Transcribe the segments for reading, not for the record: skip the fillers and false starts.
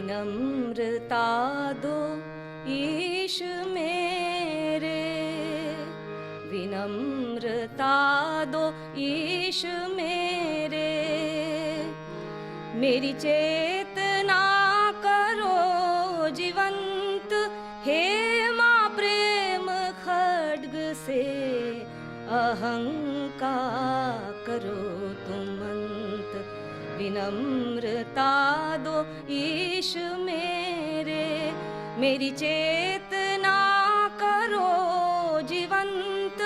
विनम्रता दो ईश मेरे, विनम्रता दो ईश मेरे। मेरी चेतना करो जीवंत, हे माँ प्रेम खड्ग से अहंकार करो तुम अंत। विनम्रता दो ईश मेरे, मेरी चेतना करो जीवंत,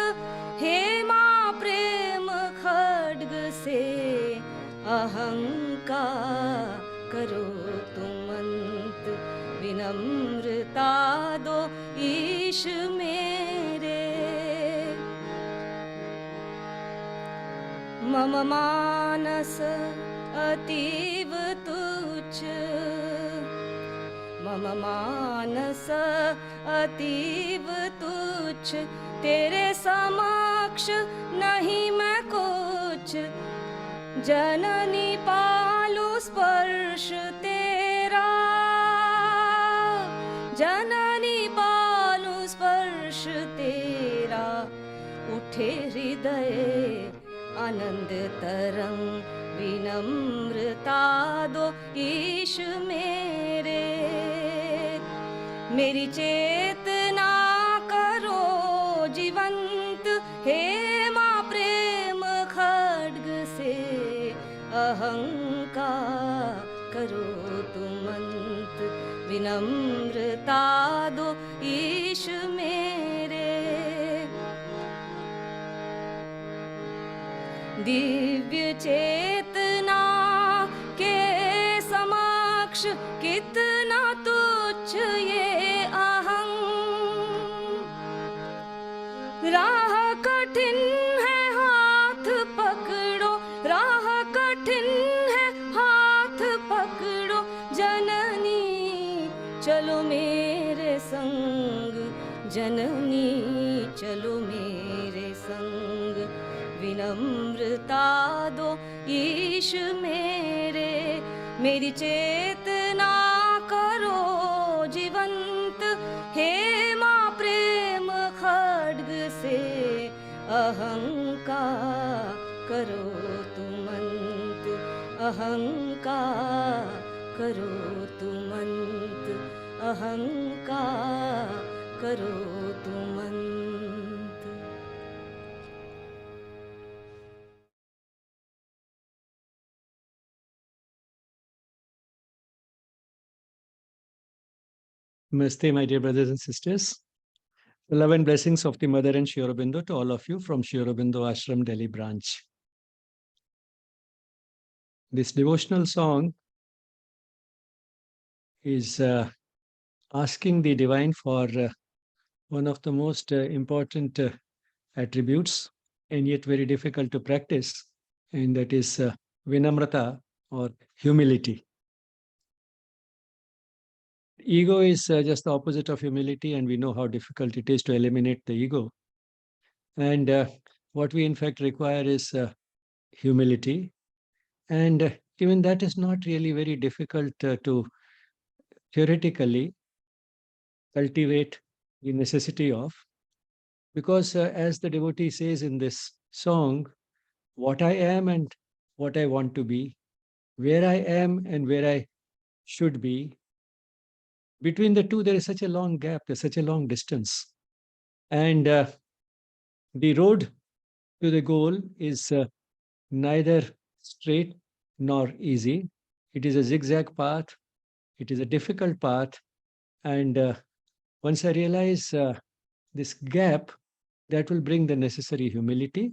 हे माँ प्रेम खड्ग से अहंकार करो तुम अंत। विनम्रता दो ईश मेरे। मम मानस अतीव तुच्छ, मम मानस अतीव तुच्छ, तेरे समक्ष नहीं मैं कुछ। जननी पालू स्पर्श तेरा, जननी पालू स्पर्श तेरा। उठे हृदय आनंद तरंग, विनम्रता दो ईश मेरे। मेरी चेतना करो जीवंत, हे माँ प्रेम खड्ग से अहंकार करो तुम अंत। विनम्रता दो ईश मेरे। दिव्य चेतना के समक्ष कितना तुच्छ ये अहं। राह कठिन है हाथ पकड़ो, राह कठिन है हाथ पकड़ो। जननी चलो मेरे संग, जननी चलो मेरे संग। विनम्रता दो ईश मेरे, मेरी चेतना करो जीवंत, हे माँ प्रेम खड्ग से अहंकार करो तुम अंत। अहंकार करो तुम अंत, अहंकार करो तुम अंत। Namaste, my dear brothers and sisters. The love and blessings of the Mother and Sri Aurobindo to all of you from Sri Aurobindo Ashram, Delhi branch. This devotional song is asking the divine for one of the most important attributes and yet very difficult to practice, and that is vinamrata or humility. Ego is just the opposite of humility, and we know how difficult it is to eliminate the ego. And what we in fact require is humility. And even that is not really very difficult to theoretically cultivate the necessity of, because as the devotee says in this song, what I am and what I want to be, where I am and where I should be, between the two there is such a long gap, there's such a long distance. And the road to the goal is neither straight nor easy. It is a zigzag path, it is a difficult path. And once I realize this gap, that will bring the necessary humility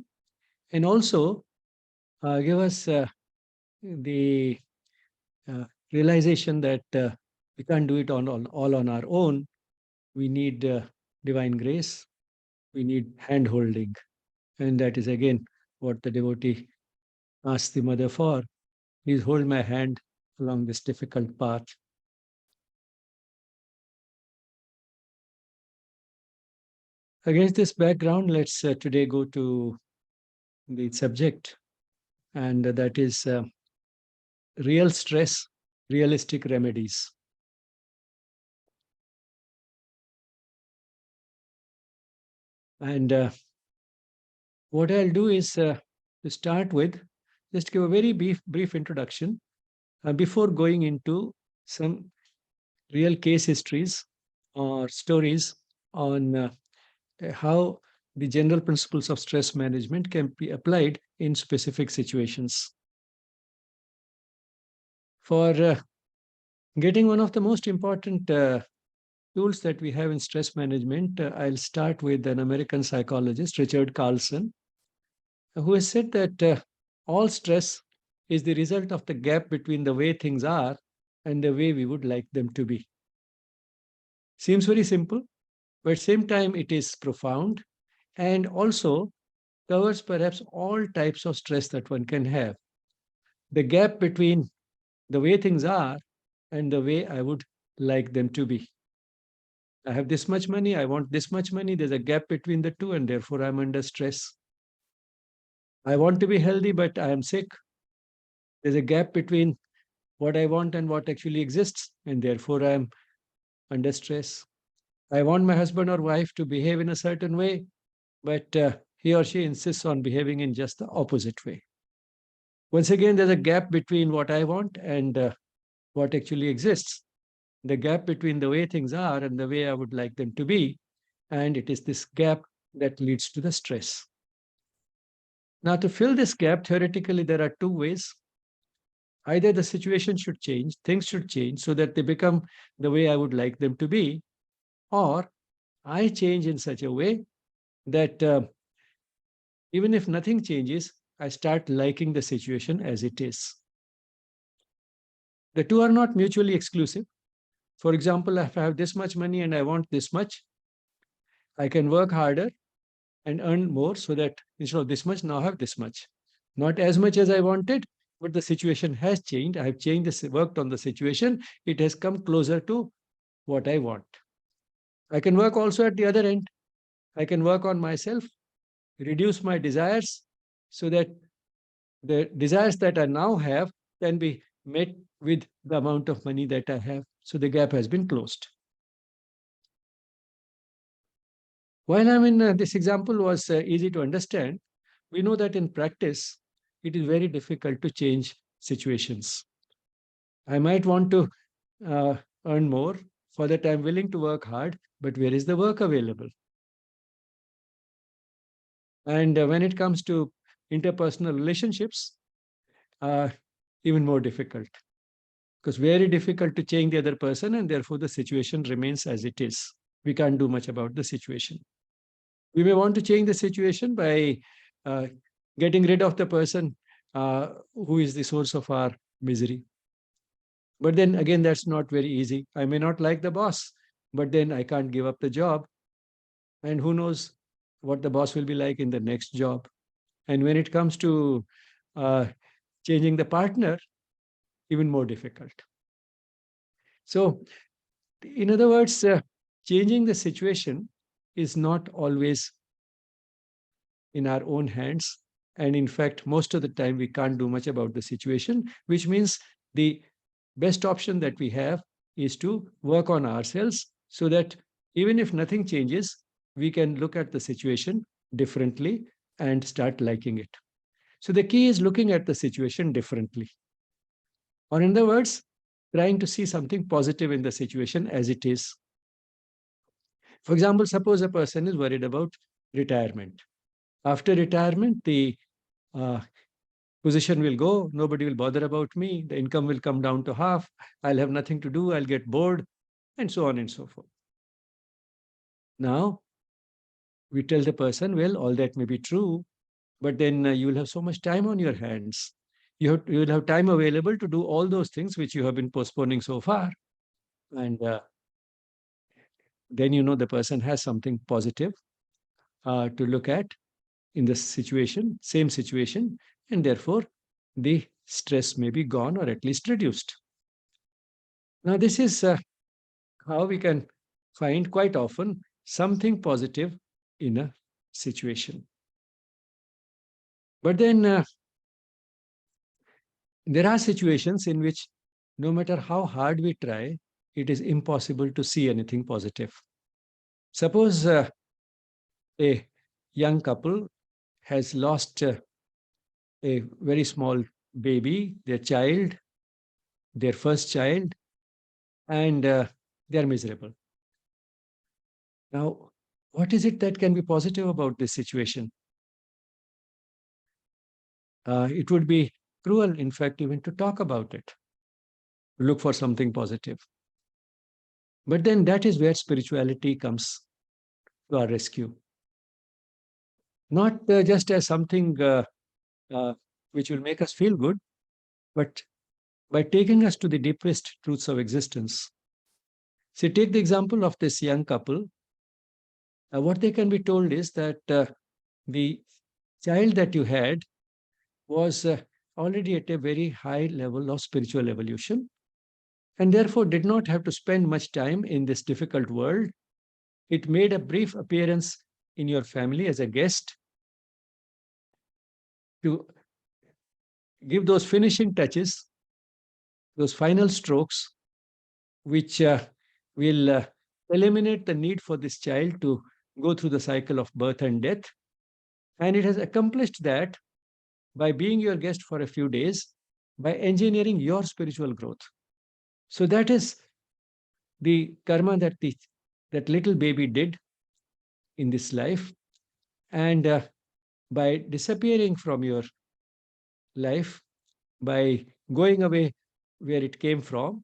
and also give us the realization that we can't do it all on our own. We need divine grace, we need hand holding. And that is again what the devotee asks the mother for. Please hold my hand along this difficult path. Against this background, let's today go to the subject, and that is real stress, realistic remedies. And what I'll do is to start with, just give a very brief introduction before going into some real case histories or stories on how the general principles of stress management can be applied in specific situations. For getting one of the most important tools that we have in stress management, I'll start with an American psychologist, Richard Carlson, who has said that all stress is the result of the gap between the way things are and the way we would like them to be. Seems very simple, but at the same time, it is profound and also covers perhaps all types of stress that one can have. The gap between the way things are and the way I would like them to be. I have this much money, I want this much money. There's a gap between the two, and therefore I'm under stress. I want to be healthy, but I am sick. There's a gap between what I want and what actually exists, and therefore I'm under stress. I want my husband or wife to behave in a certain way, but he or she insists on behaving in just the opposite way. Once again, there's a gap between what I want and what actually exists, the gap between the way things are and the way I would like them to be. And it is this gap that leads to the stress. Now, to fill this gap, theoretically, there are two ways. Either the situation should change, things should change so that they become the way I would like them to be, or I change in such a way that even if nothing changes, I start liking the situation as it is. The two are not mutually exclusive. For example, if I have this much money and I want this much, I can work harder and earn more so that instead of this much, now I have this much. Not as much as I wanted, but the situation has changed. I have changed this, worked on the situation. It has come closer to what I want. I can work also at the other end. I can work on myself, reduce my desires so that the desires that I now have can be met with the amount of money that I have. So the gap has been closed. While I mean, this example was easy to understand, we know that in practice, it is very difficult to change situations. I might want to earn more. For that, I'm willing to work hard, but where is the work available? And when it comes to interpersonal relationships, even more difficult, because very difficult to change the other person, and therefore the situation remains as it is. We can't do much about the situation. We may want to change the situation by getting rid of the person who is the source of our misery. But then again, that's not very easy. I may not like the boss, but then I can't give up the job. And who knows what the boss will be like in the next job. And when it comes to changing the partner, even more difficult. So, in other words, changing the situation is not always in our own hands. And in fact, most of the time, we can't do much about the situation, which means the best option that we have is to work on ourselves so that even if nothing changes, we can look at the situation differently and start liking it. So the key is looking at the situation differently. Or in other words, trying to see something positive in the situation as it is. For example, suppose a person is worried about retirement. After retirement, the position will go, nobody will bother about me, the income will come down to half, I'll have nothing to do, I'll get bored, and so on and so forth. Now, we tell the person, well, all that may be true, but then you will have so much time on your hands. You will have time available to do all those things which you have been postponing so far. And then you know the person has something positive to look at in this situation, same situation, and therefore the stress may be gone or at least reduced. Now, this is how we can find quite often something positive in a situation. But then there are situations in which no matter how hard we try, it is impossible to see anything positive. Suppose a young couple has lost a very small baby, their child, their first child, and they're miserable. Now, what is it that can be positive about this situation? It would be cruel, in fact, even to talk about it, to look for something positive. But then that is where spirituality comes to our rescue. Not just as something uh, which will make us feel good, but by taking us to the deepest truths of existence. See, take the example of this young couple. What they can be told is that the child that you had was already at a very high level of spiritual evolution and therefore did not have to spend much time in this difficult world. It made a brief appearance in your family as a guest to give those finishing touches, those final strokes, which will eliminate the need for this child to go through the cycle of birth and death. And it has accomplished that by being your guest for a few days, by engineering your spiritual growth. So that is the karma that that little baby did in this life. And by disappearing from your life, by going away where it came from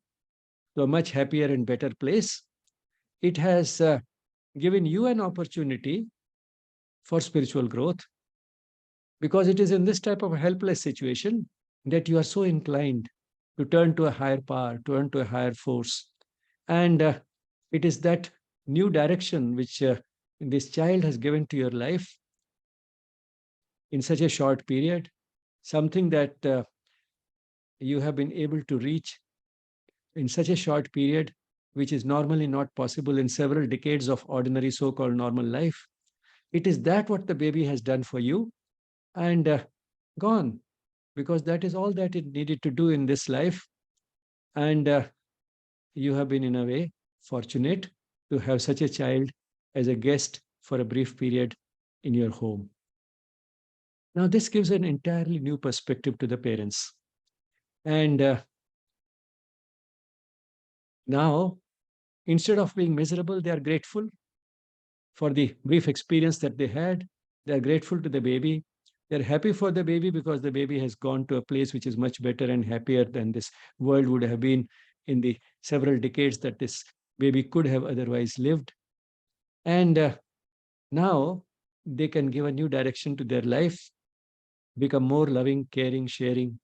to a much happier and better place, it has given you an opportunity for spiritual growth, because it is in this type of a helpless situation that you are so inclined to turn to a higher power, turn to a higher force. And it is that new direction which this child has given to your life in such a short period, something that you have been able to reach in such a short period, which is normally not possible in several decades of ordinary so-called normal life. It is that what the baby has done for you and gone, because that is all that it needed to do in this life. And you have been, in a way, fortunate to have such a child as a guest for a brief period in your home. Now, this gives an entirely new perspective to the parents. And now, instead of being miserable, they are grateful for the brief experience that they had. They are grateful to the baby. They're happy for the baby because the baby has gone to a place which is much better and happier than this world would have been in the several decades that this baby could have otherwise lived. And now they can give a new direction to their life, become more loving, caring, sharing,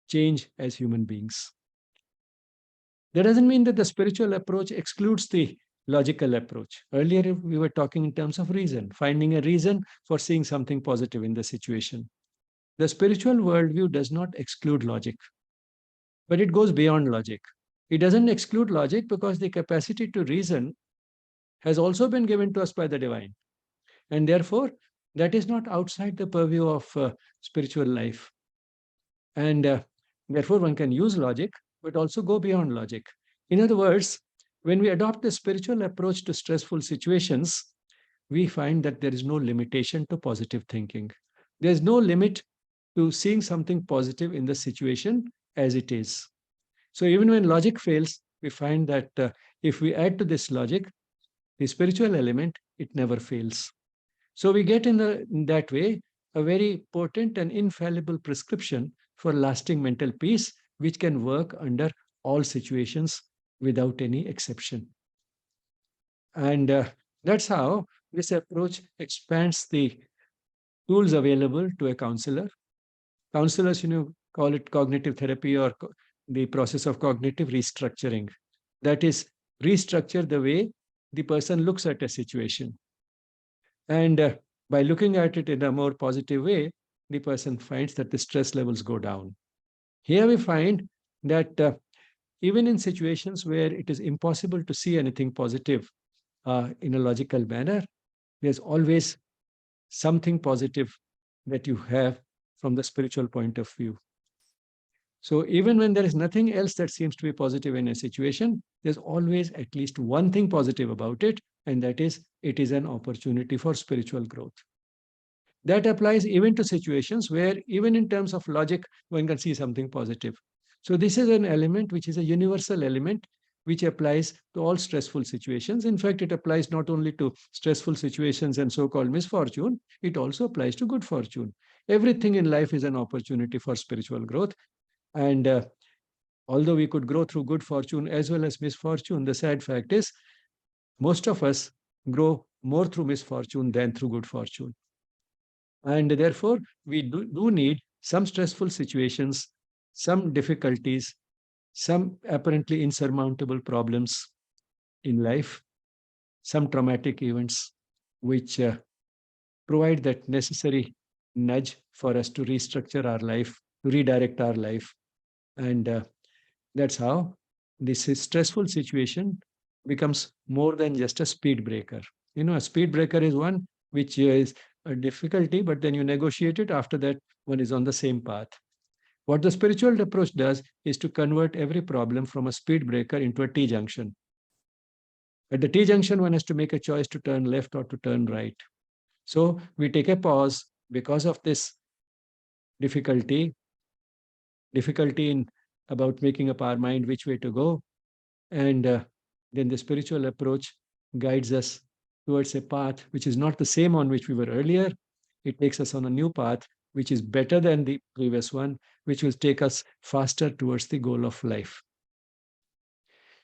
change as human beings. That doesn't mean that the spiritual approach excludes the logical approach. Earlier, we were talking in terms of reason, finding a reason for seeing something positive in the situation. The spiritual worldview does not exclude logic, but it goes beyond logic. It doesn't exclude logic because the capacity to reason has also been given to us by the divine. And therefore, that is not outside the purview of spiritual life. And therefore, one can use logic, but also go beyond logic. In other words, when we adopt the spiritual approach to stressful situations, we find that there is no limitation to positive thinking. There's no limit to seeing something positive in the situation as it is. So even when logic fails, we find that if we add to this logic the spiritual element, it never fails. So we get in that way a very potent and infallible prescription for lasting mental peace, which can work under all situations without any exception. And that's how this approach expands the tools available to a counselor. Counselors, call it cognitive therapy or the process of cognitive restructuring. That is, restructure the way the person looks at a situation. And by looking at it in a more positive way, the person finds that the stress levels go down. Here we find that even in situations where it is impossible to see anything positive in a logical manner, there's always something positive that you have from the spiritual point of view. So even when there is nothing else that seems to be positive in a situation, there's always at least one thing positive about it, and that is, it is an opportunity for spiritual growth. That applies even to situations where, even in terms of logic, one can see something positive. So, this is an element which is a universal element which applies to all stressful situations. In fact, it applies not only to stressful situations and so called misfortune, it also applies to good fortune. Everything in life is an opportunity for spiritual growth. And although we could grow through good fortune as well as misfortune, the sad fact is most of us grow more through misfortune than through good fortune. And therefore, we do need some stressful situations, some difficulties, some apparently insurmountable problems in life, some traumatic events which provide that necessary nudge for us to restructure our life, to redirect our life. And that's how this stressful situation becomes more than just a speed breaker. You know, a speed breaker is one which is a difficulty, but then you negotiate it. After that, one is on the same path. What the spiritual approach does is to convert every problem from a speed breaker into a T junction. At the T junction, one has to make a choice to turn left or to turn right. So we take a pause because of this difficulty, difficulty in about making up our mind which way to go. And then the spiritual approach guides us towards a path which is not the same on which we were earlier. It takes us on a new path which is better than the previous one, which will take us faster towards the goal of life.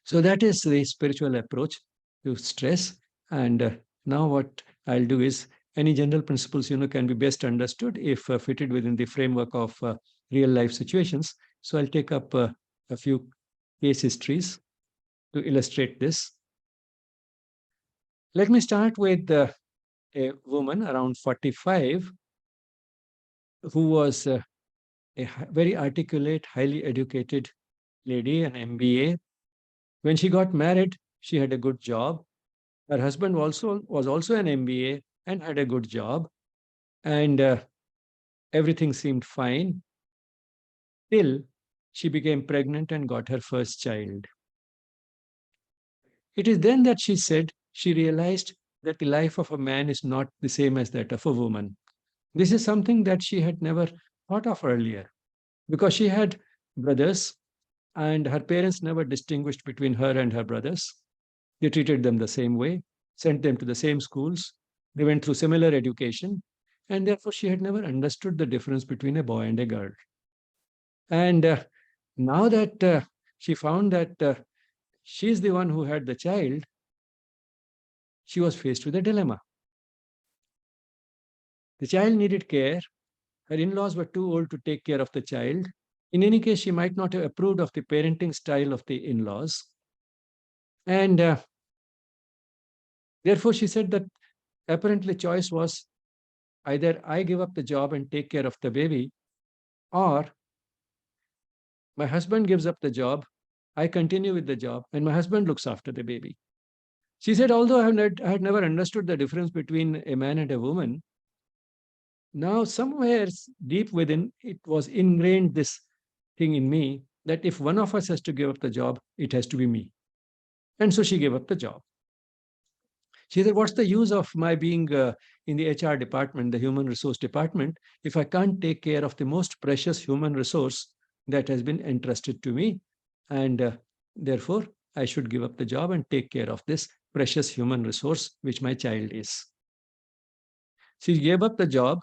So that is the spiritual approach to stress. And now what I'll do is, any general principles, can be best understood if fitted within the framework of real life situations. So I'll take up a few case histories to illustrate this. Let me start with a woman around 45 who was a very articulate, highly educated lady, an MBA. When she got married, she had a good job. Her husband was also an MBA and had a good job. And everything seemed fine till she became pregnant and got her first child. It is then that she said she realized that the life of a man is not the same as that of a woman. This is something that she had never thought of earlier because she had brothers and her parents never distinguished between her and her brothers. They treated them the same way, sent them to the same schools, they went through similar education, and therefore she had never understood the difference between a boy and a girl. And now that she found that she's the one who had the child, she was faced with a dilemma. The child needed care. Her in-laws were too old to take care of the child. In any case, she might not have approved of the parenting style of the in-laws. And therefore, she said that apparently choice was either I give up the job and take care of the baby, or my husband gives up the job, I continue with the job, and my husband looks after the baby. She said, although I had never understood the difference between a man and a woman, now somewhere deep within, it was ingrained this thing in me that if one of us has to give up the job, it has to be me. And so she gave up the job. She said, what's the use of my being in the HR department, the human resource department, if I can't take care of the most precious human resource that has been entrusted to me? And therefore, I should give up the job and take care of this precious human resource, which my child is. She gave up the job,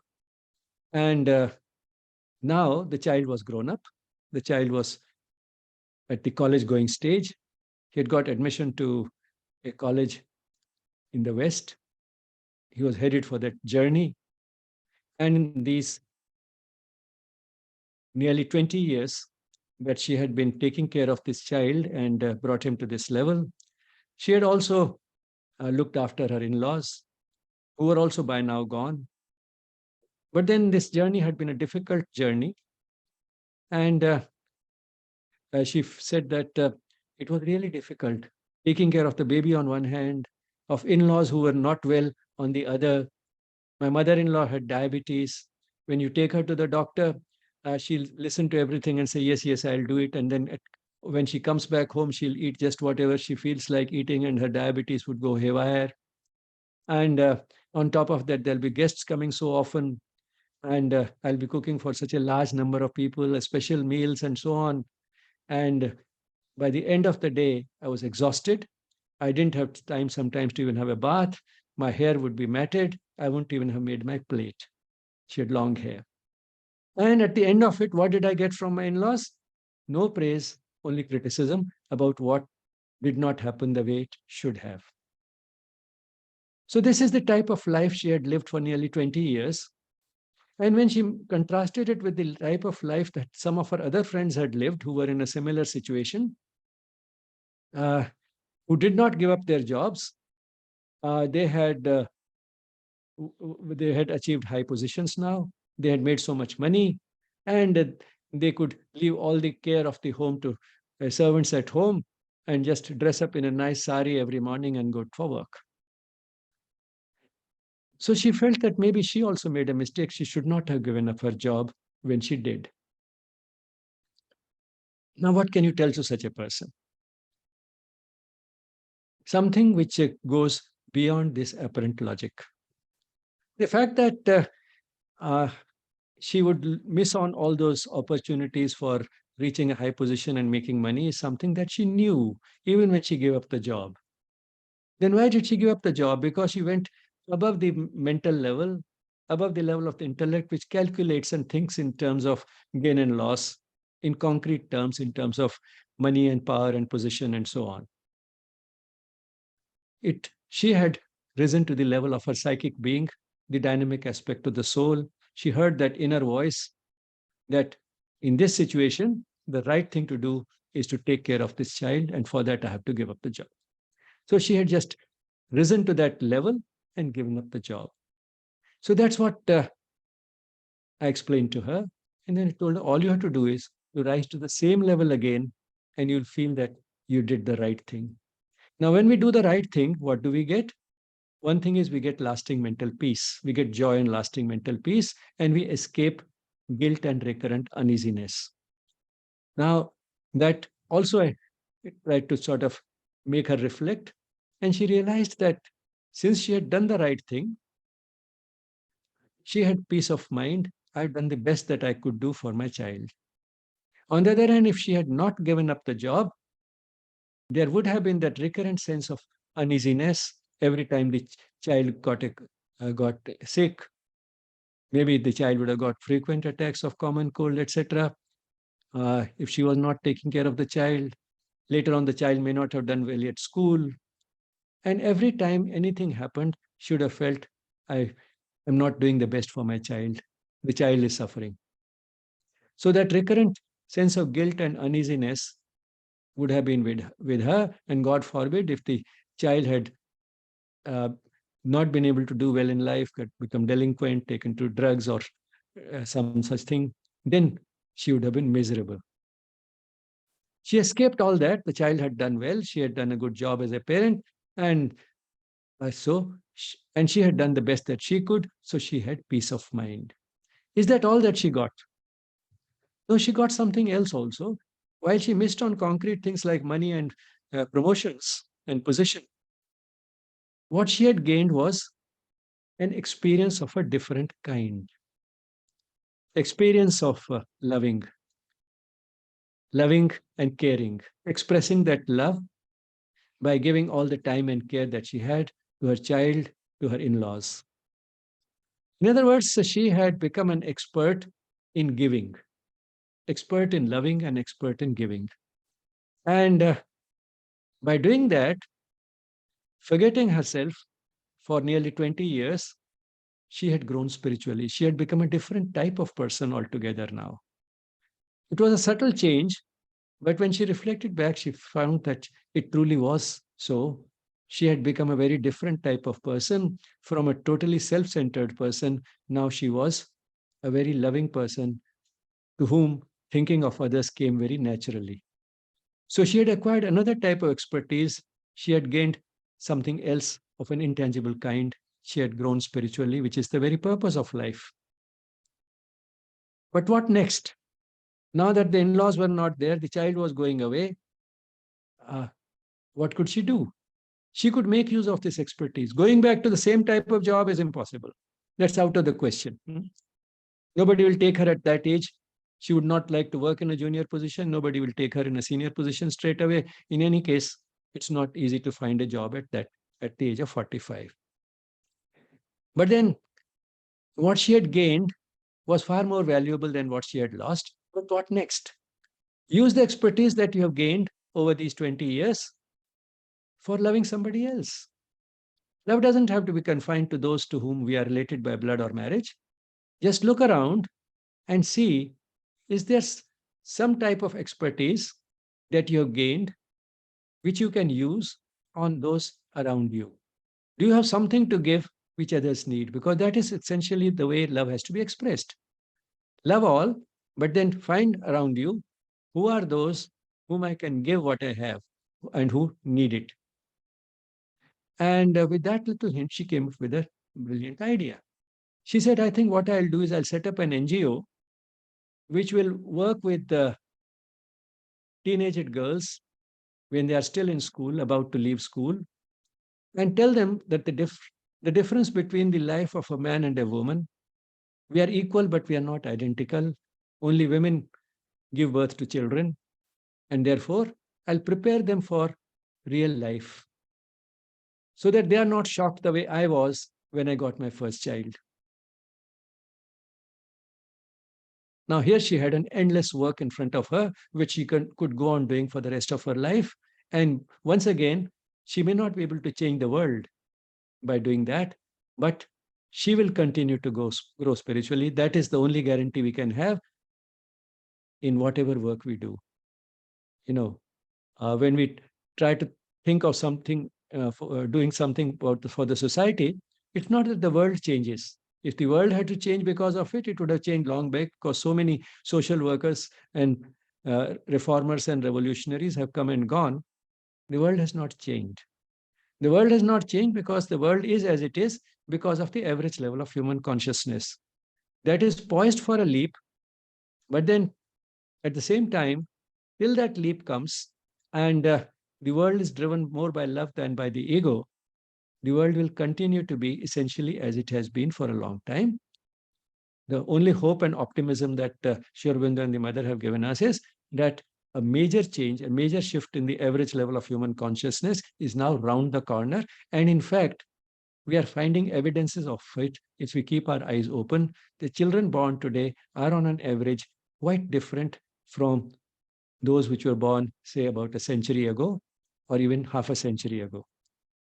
and now the child was grown up. The child was at the college going stage. He had got admission to a college in the West. He was headed for that journey. And in these nearly 20 years that she had been taking care of this child and brought him to this level, she had also looked after her in-laws, who were also by now gone. But then this journey had been a difficult journey. And she said that it was really difficult taking care of the baby on one hand, of in-laws who were not well on the other. My mother-in-law had diabetes. When you take her to the doctor, she'll listen to everything and say, yes, yes, I'll do it. And then when she comes back home, she'll eat just whatever she feels like eating and her diabetes would go haywire. And on top of that, there'll be guests coming so often. And I'll be cooking for such a large number of people, special meals and so on. And by the end of the day, I was exhausted. I didn't have time sometimes to even have a bath. My hair would be matted. I wouldn't even have made my plate. She had long hair. And at the end of it, what did I get from my in laws? No praise, only criticism about what did not happen the way it should have. So, this is the type of life she had lived for nearly 20 years. And when she contrasted it with the type of life that some of her other friends had lived who were in a similar situation, uh, who did not give up their jobs, uh, they had uh, they had achieved high positions now. They had made so much money, and they could leave all the care of the home to servants at home and just dress up in a nice sari every morning and go for work. So she felt that maybe she also made a mistake. She should not have given up her job when she did. Now, what can you tell to such a person? Something which goes beyond this apparent logic. The fact that uh, she would miss on all those opportunities for reaching a high position and making money is something that she knew even when she gave up the job. Then why did she give up the job? Because she went above the mental level, above the level of the intellect, which calculates and thinks in terms of gain and loss, in concrete terms, in terms of money and power and position and so on. She had risen to the level of her psychic being, the dynamic aspect of the soul. She heard that inner voice that in this situation, the right thing to do is to take care of this child, and for that, I have to give up the job. So she had just risen to that level and given up the job. So that's what I explained to her. And then I told her, all you have to do is to rise to the same level again, and you'll feel that you did the right thing. Now, when we do the right thing, what do we get? One thing is we get lasting mental peace. We get joy and lasting mental peace, and we escape guilt and recurrent uneasiness. Now, that also I tried to sort of make her reflect, and she realized that since she had done the right thing, she had peace of mind. I'd done the best that I could do for my child. On the other hand, if she had not given up the job, there would have been that recurrent sense of uneasiness every time the child got sick. Maybe the child would have got frequent attacks of common cold, etc. If she was not taking care of the child, later on the child may not have done well at school. And every time anything happened, she would have felt, I am not doing the best for my child. The child is suffering. So that recurrent sense of guilt and uneasiness would have been with her. And God forbid, if the child had uh, not been able to do well in life, got become delinquent, taken to drugs or some such thing, then she would have been miserable. She escaped all that. The child had done well. She had done a good job as a parent. And and she had done the best that she could. So she had peace of mind. Is that all that she got? No, she got something else also. While she missed on concrete things like money and promotions and position, what she had gained was an experience of a different kind, experience of loving and caring, expressing that love by giving all the time and care that she had to her child, to her in-laws. In other words, she had become an expert in giving, expert in loving and expert in giving. And by doing that, forgetting herself for nearly 20 years, she had grown spiritually. She had become a different type of person altogether now. It was a subtle change, but when she reflected back, she found that it truly was so. She had become a very different type of person from a totally self centered person. Now she was a very loving person to whom thinking of others came very naturally. So she had acquired another type of expertise. She had gained something else of an intangible kind. She had grown spiritually, which is the very purpose of life. But what next? Now that the in laws were not there, the child was going away. Uh, what could she do? she could make use of this expertise. Going back to the same type of job is impossible. That's out of the question. Nobody will take her at that age. She would not like to work in a junior position. Nobody will take her in a senior position straight away. In any case, it's not easy to find a job at the age of 45. But then what she had gained was far more valuable than what she had lost. But what next? Use the expertise that you have gained over these 20 years for loving somebody else. Love doesn't have to be confined to those to whom we are related by blood or marriage. Just look around and see, is there some type of expertise that you have gained which you can use on those around you? Do you have something to give which others need? Because that is essentially the way love has to be expressed. Love all, but then find around you who are those whom I can give what I have and who need it. And with that little hint, she came up with a brilliant idea. She said, I think what I'll do is I'll set up an NGO which will work with the teenaged girls when they are still in school, about to leave school, and tell them that the difference between the life of a man and a woman, we are equal, but we are not identical. Only women give birth to children. And therefore, I'll prepare them for real life so that they are not shocked the way I was when I got my first child. Now, here she had an endless work in front of her, which she could go on doing for the rest of her life. And once again, she may not be able to change the world by doing that, but she will continue to grow spiritually. That is the only guarantee we can have in whatever work we do. When we try to think of something, doing something for the society, it's not that the world changes. If the world had to change because of it, it would have changed long back, because so many social workers and reformers and revolutionaries have come and gone. The world has not changed. The world has not changed because the world is as it is because of the average level of human consciousness. That is poised for a leap, but then at the same time, till that leap comes and the world is driven more by love than by the ego, the world will continue to be essentially as it has been for a long time. The only hope and optimism that Sri Aurobindo and the mother have given us is that a major change, a major shift in the average level of human consciousness is now round the corner. And in fact, we are finding evidences of it if we keep our eyes open. The children born today are on an average quite different from those which were born, say, about a century ago or even half a century ago.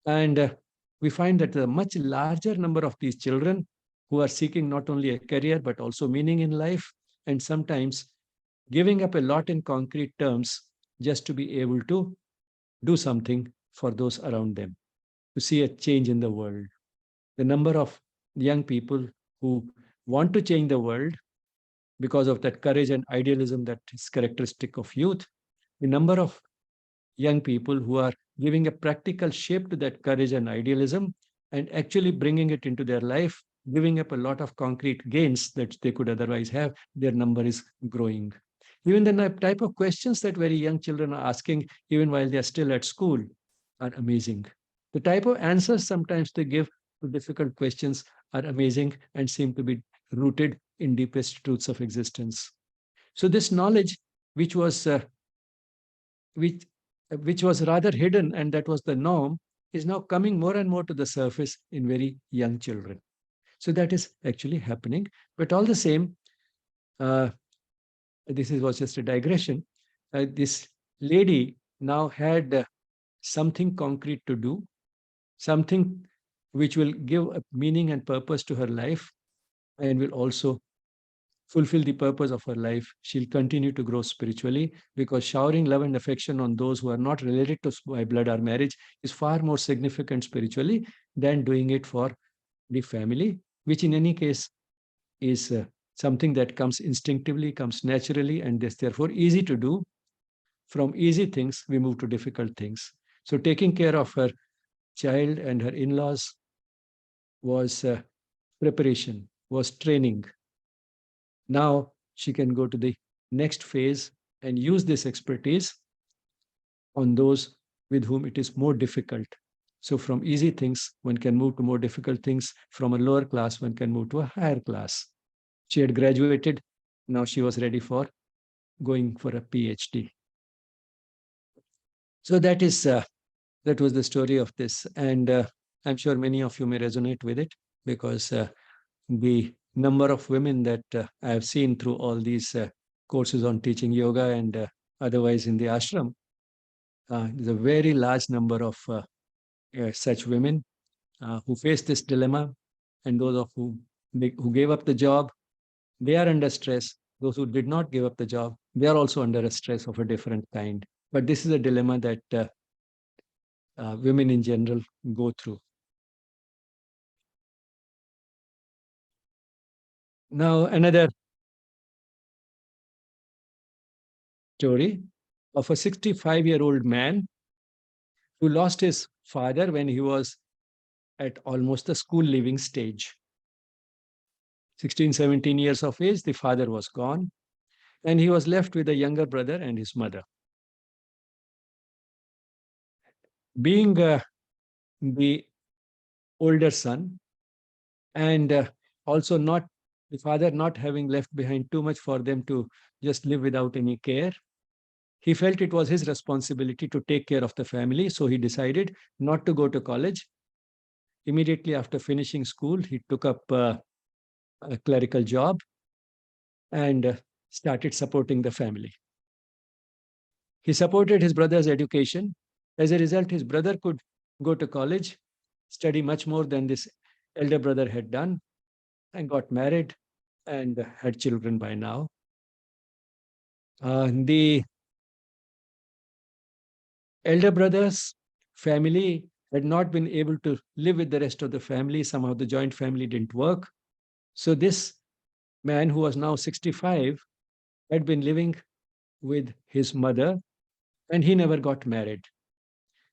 And we find that a much larger number of these children who are seeking not only a career, but also meaning in life, and sometimes giving up a lot in concrete terms just to be able to do something for those around them, to see a change in the world. The number of young people who want to change the world because of that courage and idealism that is characteristic of youth, the number of young people who are giving a practical shape to that courage and idealism and actually bringing it into their life, giving up a lot of concrete gains that they could otherwise have, their number is growing. Even the type of questions that very young children are asking, even while they are still at school, are amazing. The type of answers sometimes they give to difficult questions are amazing and seem to be rooted in deepest truths of existence. So this knowledge, which was which was rather hidden and that was the norm, is now coming more and more to the surface in very young children. So that is actually happening. But all the same, was just a digression. This lady now had something concrete to do, something which will give a meaning and purpose to her life and will also fulfill the purpose of her life. She'll continue to grow spiritually because showering love and affection on those who are not related to by blood or marriage is far more significant spiritually than doing it for the family, which in any case is something that comes instinctively, comes naturally, and is therefore easy to do. From easy things, we move to difficult things. So taking care of her child and her in-laws was preparation, was training. Now she can go to the next phase and use this expertise on those with whom it is more difficult. So from easy things, one can move to more difficult things. From a lower class, one can move to a higher class. She had graduated. Now she was ready for going for a PhD. So that was the story of this. And I'm sure many of you may resonate with it, because the number of women that I have seen through all these courses on teaching yoga and otherwise in the ashram, there's a very large number of such women who face this dilemma, and those of who gave up the job, they are under stress. Those who did not give up the job, they are also under a stress of a different kind. But this is a dilemma that women in general go through. Now, another story of a 65-year-old man who lost his father when he was at almost the school leaving stage. 16, 17 years of age, the father was gone, and he was left with a younger brother and his mother. Being the older son, and also not the father not having left behind too much for them to just live without any care, he felt it was his responsibility to take care of the family. So he decided not to go to college. Immediately after finishing school, he took up a clerical job and started supporting the family. He supported his brother's education. As a result, his brother could go to college, study much more than this elder brother had done, and got married and had children by now. The elder brother's family had not been able to live with the rest of the family. Somehow the joint family didn't work. So this man, who was now 65, had been living with his mother, and he never got married.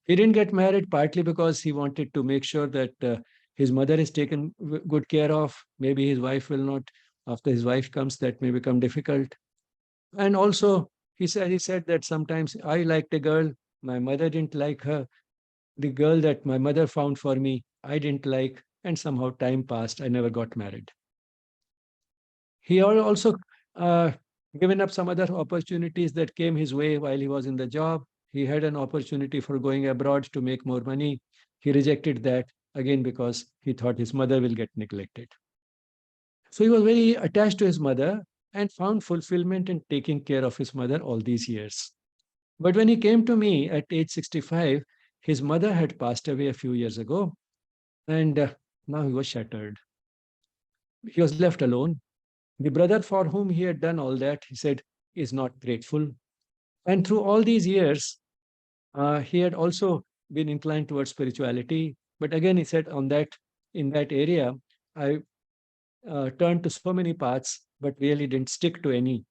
He didn't get married partly because he wanted to make sure that his mother is taken good care of. Maybe his wife will not, after his wife comes, that may become difficult. And also, he said that sometimes I liked a girl, my mother didn't like her. The girl that my mother found for me, I didn't like, and somehow time passed. I never got married. He had also uh, given up some other opportunities that came his way while he was in the job. He had an opportunity for going abroad to make more money. He rejected that, again because he thought his mother will get neglected. So he was very attached to his mother and found fulfillment in taking care of his mother all these years. But when he came to me at age 65, his mother had passed away a few years ago, and now he was shattered. He was left alone. The brother for whom he had done all that, he said, is not grateful. And through all these years, he had also been inclined towards spirituality. But again, he said, in that area, I turned to so many paths, but really didn't stick to any.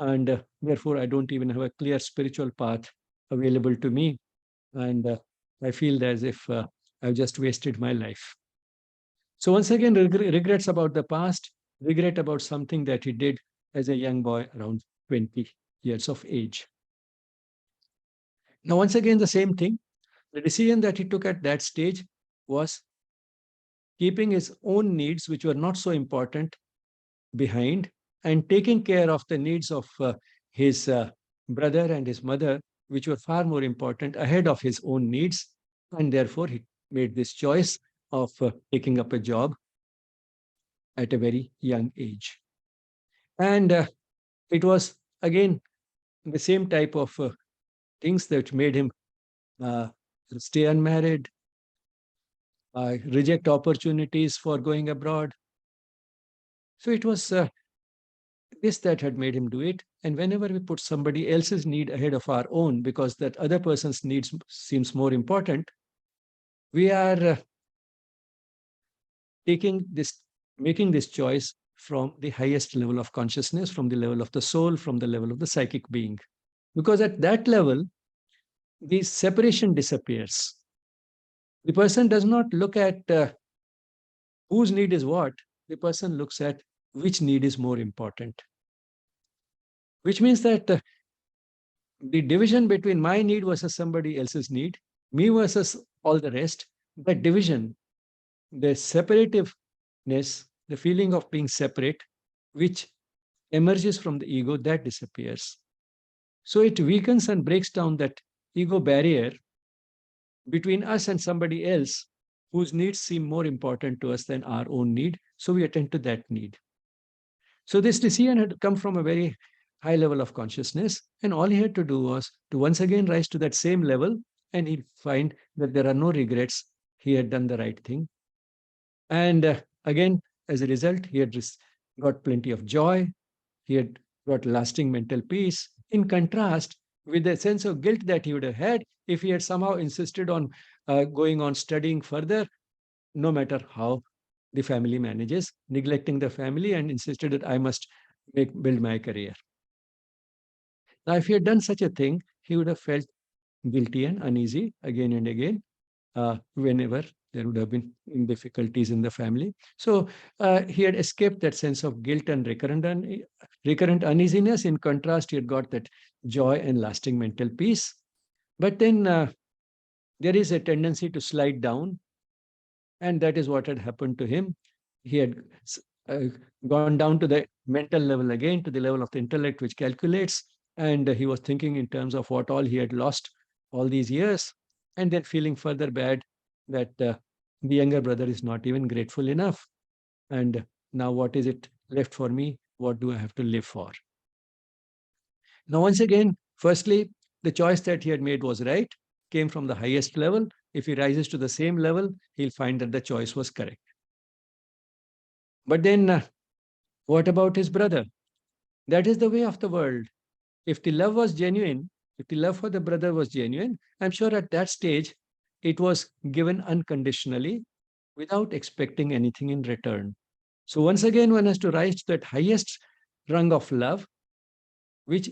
And therefore, I don't even have a clear spiritual path available to me. And I feel as if I've just wasted my life. So once again, regrets about the past, regret about something that he did as a young boy around 20 years of age. Now, once again, the same thing. The decision that he took at that stage was keeping his own needs, which were not so important, behind, and taking care of the needs of his brother and his mother, which were far more important, ahead of his own needs. And therefore, he made this choice of taking up a job at a very young age. And it was, again, the same type of things that made him uh, stay unmarried, reject opportunities for going abroad. So it was this that had made him do it. And whenever we put somebody else's need ahead of our own, because that other person's needs seems more important, we are making this choice from the highest level of consciousness, from the level of the soul, from the level of the psychic being. Because at that level, the separation disappears. The person does not look at whose need is what. The person looks at which need is more important. Which means that the division between my need versus somebody else's need, me versus all the rest, that division, the separativeness, the feeling of being separate, which emerges from the ego, that disappears. So it weakens and breaks down that ego barrier between us and somebody else whose needs seem more important to us than our own need. So we attend to that need. So this decision had come from a very high level of consciousness, and all he had to do was to once again rise to that same level, and he'd find that there are no regrets. He had done the right thing. And again, as a result, he had got plenty of joy. He had got lasting mental peace. In contrast with the sense of guilt that he would have had if he had somehow insisted on going on studying further, no matter how the family manages, neglecting the family and insisted that I must build my career. Now, if he had done such a thing, he would have felt guilty and uneasy again and again whenever there would have been difficulties in the family. So he had escaped that sense of guilt and recurrent uneasiness. In contrast, he had got that joy and lasting mental peace. But then there is a tendency to slide down, and that is what had happened to him. He had uh, gone down to the mental level again, to the level of the intellect, which calculates, and he was thinking in terms of what all he had lost all these years, and then feeling further bad that the younger brother is not even grateful enough. And now, what is it left for me? What do I have to live for? Now, once again, firstly, the choice that he had made was right, came from the highest level. If he rises to the same level, he'll find that the choice was correct. But then, what about his brother? That is the way of the world. If the love was genuine, if the love for the brother was genuine, I'm sure at that stage it was given unconditionally without expecting anything in return. So once again, one has to rise to that highest rung of love, which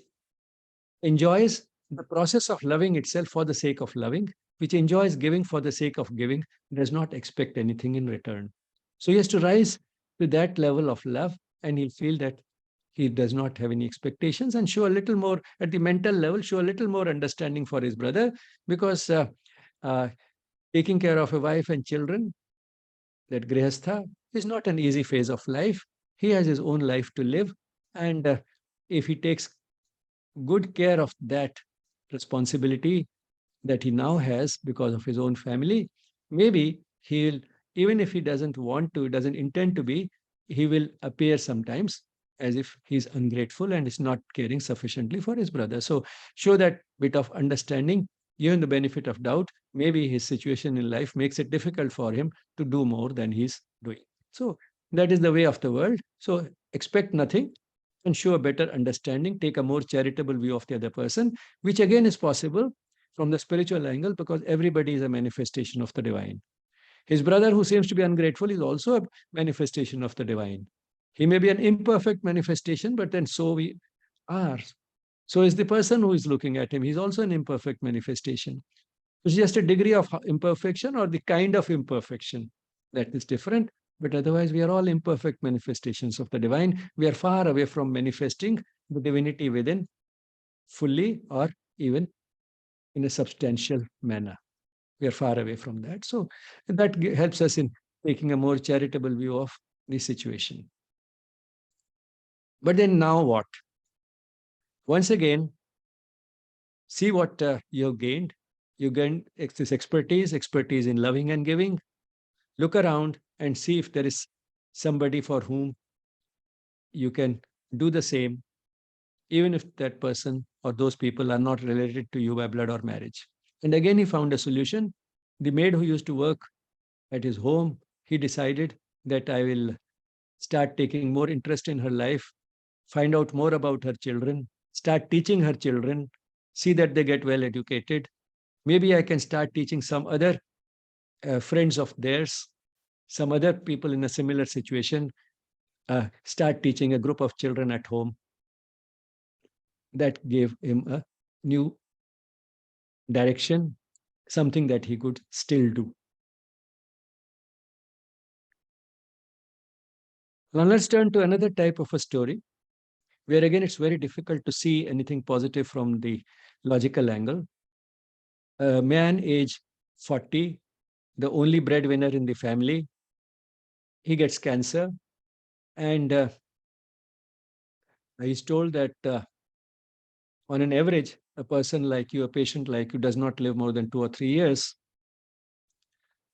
enjoys the process of loving itself for the sake of loving, which enjoys giving for the sake of giving, does not expect anything in return. So he has to rise to that level of love, and he'll feel that he does not have any expectations and show a little more at the mental level, show a little more understanding for his brother, because uh, taking care of a wife and children, that grihastha, is not an easy phase of life. He has his own life to live, and if he takes good care of that responsibility that he now has because of his own family, maybe he'll, even if he doesn't want to, doesn't intend to be, he will appear sometimes as if he's ungrateful and is not caring sufficiently for his brother. So show that bit of understanding, given the benefit of doubt. Maybe his situation in life makes it difficult for him to do more than he's doing. So that is the way of the world. So expect nothing and show a better understanding, take a more charitable view of the other person, which again is possible from the spiritual angle because everybody is a manifestation of the divine. His brother, who seems to be ungrateful, is also a manifestation of the divine. He may be an imperfect manifestation, but then so we are. So is the person who is looking at him. He's also an imperfect manifestation. It's just a degree of imperfection or the kind of imperfection that is different. But otherwise, we are all imperfect manifestations of the divine. We are far away from manifesting the divinity within fully or even in a substantial manner. We are far away from that. So that helps us in taking a more charitable view of the situation. But then now what? Once again, see what you have gained. You gained this expertise in loving and giving. Look around and see if there is somebody for whom you can do the same, even if that person or those people are not related to you by blood or marriage. And again, he found a solution. The maid who used to work at his home, he decided that I will start taking more interest in her life, find out more about her children, start teaching her children, see that they get well educated. Maybe I can start teaching some other friends of theirs, some other people in a similar situation, start teaching a group of children at home. That gave him a new direction, something that he could still do. Now let's turn to another type of a story where again it's very difficult to see anything positive from the logical angle. A man age 40 the only breadwinner in the family. He gets cancer, and he's told that on an average, a person like you, a patient like you, does not live more than 2 or 3 years.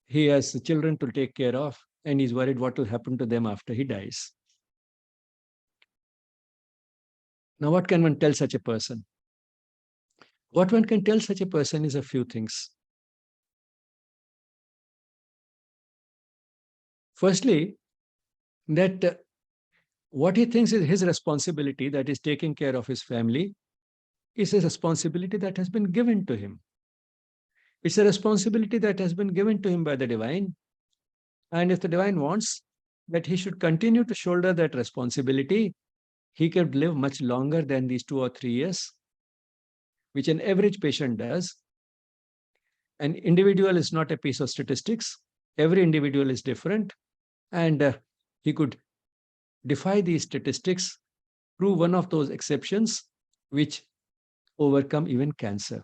He has children to take care of, and he's worried what will happen to them after he dies. Now, what can one tell such a person? What one can tell such a person is a few things. Firstly, that what he thinks is his responsibility, that is taking care of his family, is a responsibility that has been given to him. It's a responsibility that has been given to him by the divine. And if the divine wants that he should continue to shoulder that responsibility, he could live much longer than these 2 or 3 years, which an average patient does. An individual is not a piece of statistics. Every individual is different. And he could defy these statistics, prove one of those exceptions which overcome even cancer.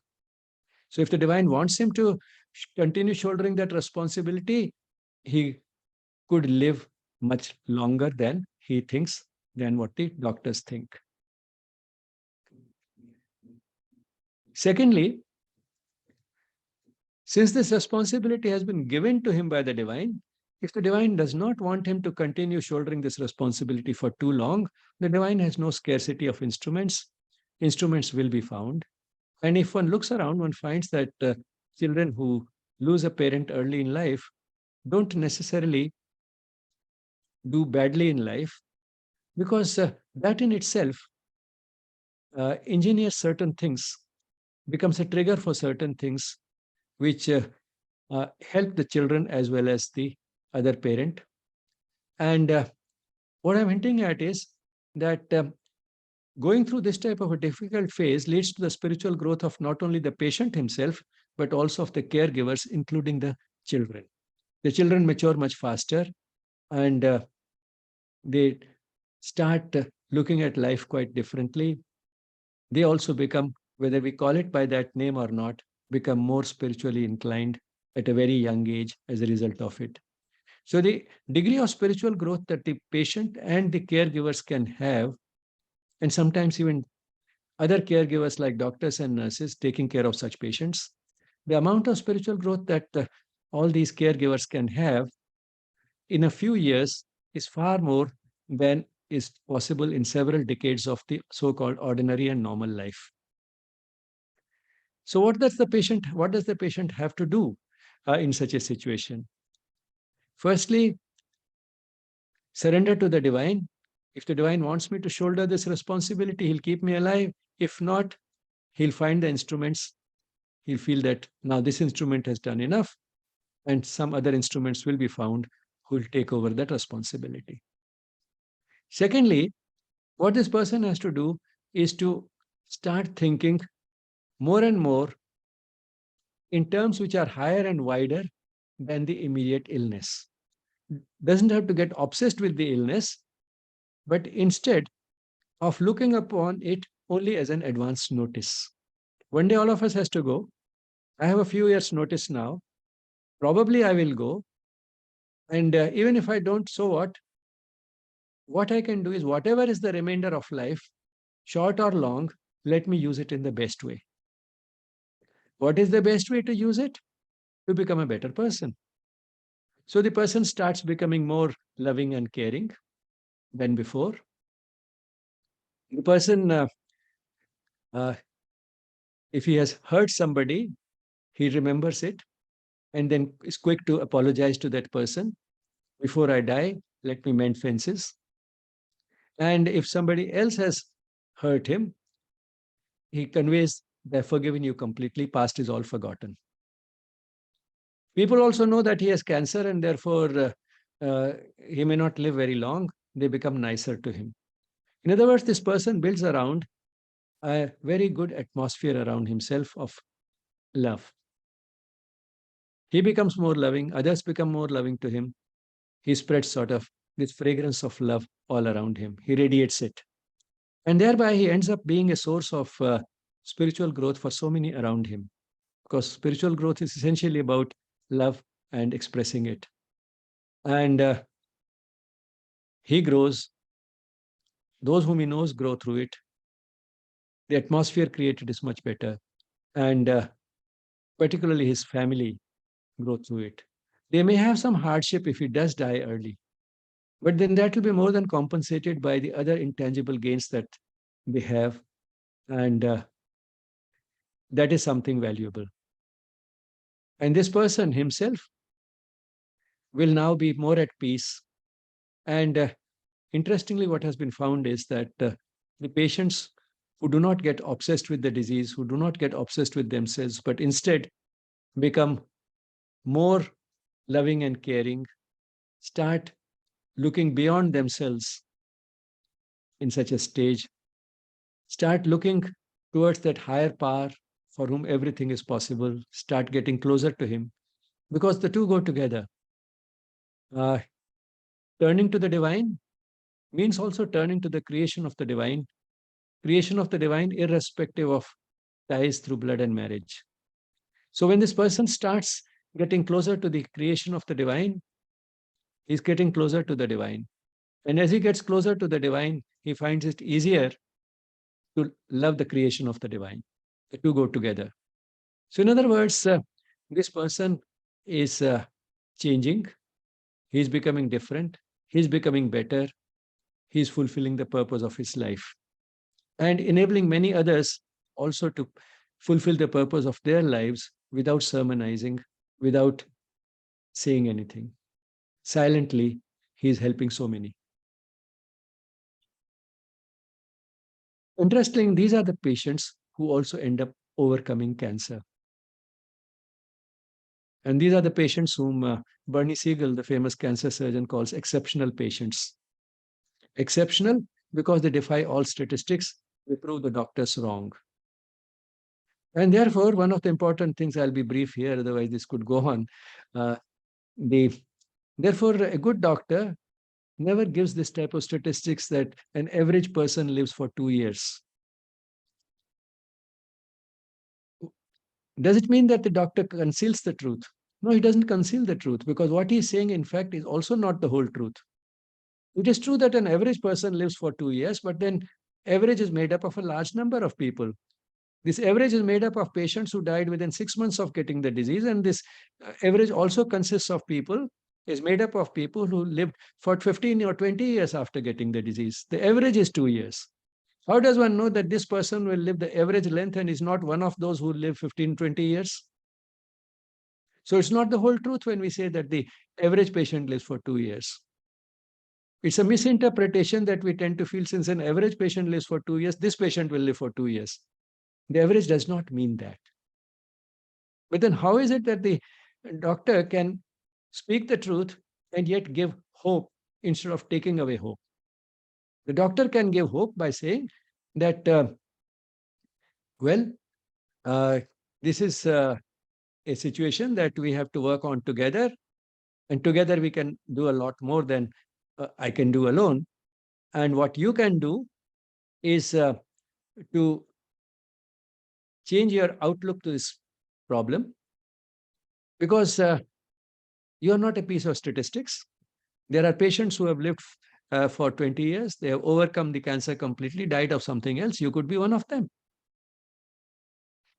So if the divine wants him to continue shouldering that responsibility, he could live much longer than he thinks, than what the doctors think. Secondly, since this responsibility has been given to him by the divine, if the divine does not want him to continue shouldering this responsibility for too long, the divine has no scarcity of instruments. Instruments will be found. And if one looks around, one finds that children who lose a parent early in life don't necessarily do badly in life, because that in itself engineers certain things, becomes a trigger for certain things which help the children as well as the other parent. And what I'm hinting at is that going through this type of a difficult phase leads to the spiritual growth of not only the patient himself, but also of the caregivers, including the children. The children mature much faster, and they start looking at life quite differently. They also become, whether we call it by that name or not, become more spiritually inclined at a very young age as a result of it. So the degree of spiritual growth that the patient and the caregivers can have, and sometimes even other caregivers like doctors and nurses taking care of such patients, the amount of spiritual growth that all these caregivers can have in a few years is far more than is possible in several decades of the so-called ordinary and normal life. So what does the patient have to do in such a situation? Firstly, surrender to the divine. If the divine wants me to shoulder this responsibility, he'll keep me alive. If not, he'll find the instruments. He'll feel that now this instrument has done enough, and some other instruments will be found who will take over that responsibility. Secondly, what this person has to do is to start thinking more and more in terms which are higher and wider than the immediate illness. Doesn't have to get obsessed with the illness, but instead of looking upon it only as an advance notice. One day all of us has to go. I have a few years notice now. Probably I will go. And even if I don't, so what I can do is whatever is the remainder of life, short or long, let me use it in the best way. What is the best way to use it? To become a better person. So the person starts becoming more loving and caring than before. The person, if he has hurt somebody, he remembers it and then is quick to apologize to that person. Before I die, let me mend fences. And if somebody else has hurt him, he conveys, they've forgiven you completely, past is all forgotten. People also know that he has cancer and therefore he may not live very long. They become nicer to him. In other words, this person builds around a very good atmosphere around himself of love. He becomes more loving, others become more loving to him. He spreads sort of this fragrance of love all around him. He radiates it. And thereby he ends up being a source of spiritual growth for so many around him. Because spiritual growth is essentially about love and expressing it. And he grows. Those whom he knows grow through it. The atmosphere created is much better. And particularly his family grow through it. They may have some hardship if he does die early, but then that will be more than compensated by the other intangible gains that they have. And that is something valuable. And this person himself will now be more at peace. And interestingly, what has been found is that the patients who do not get obsessed with the disease, who do not get obsessed with themselves, but instead become more loving and caring, start looking beyond themselves in such a stage, start looking towards that higher power for whom everything is possible, start getting closer to him, because the two go together. Uh, Turning to the divine means also turning to the creation of the divine, irrespective of ties through blood and marriage. So when this person starts getting closer to the creation of the divine, he's getting closer to the divine. And as he gets closer to the divine, he finds it easier to love the creation of the divine. The two go together. So, in other words, this person is changing, he's becoming different, he's becoming better, he's fulfilling the purpose of his life, and enabling many others also to fulfill the purpose of their lives without sermonizing, without saying anything. Silently, he is helping so many. Interesting, these are the patients who also end up overcoming cancer. And these are the patients whom Bernie Siegel, the famous cancer surgeon, calls exceptional patients. Exceptional because they defy all statistics, they prove the doctors wrong. And therefore, one of the important things, I'll be brief here, otherwise this could go on. Uh, Therefore, a good doctor never gives this type of statistics that an average person lives for 2 years. Does it mean that the doctor conceals the truth? No, he doesn't conceal the truth, because what he's saying, in fact, is also not the whole truth. It is true that an average person lives for 2 years, but then average is made up of a large number of people. This average is made up of patients who died within 6 months of getting the disease, and this average also consists of people, is made up of people who lived for 15 or 20 years after getting the disease. The average is 2 years. How does one know that this person will live the average length and is not one of those who live 15, 20 years? So it's not the whole truth when we say that the average patient lives for 2 years. It's a misinterpretation that we tend to feel, since an average patient lives for 2 years, this patient will live for 2 years. The average does not mean that. But then how is it that the doctor can speak the truth and yet give hope instead of taking away hope? The doctor can give hope by saying that, well, this is a situation that we have to work on together, and together we can do a lot more than I can do alone. And what you can do is to change your outlook to this problem, because you are not a piece of statistics. There are patients who have lived for 20 years. They have overcome the cancer completely, died of something else. You could be one of them.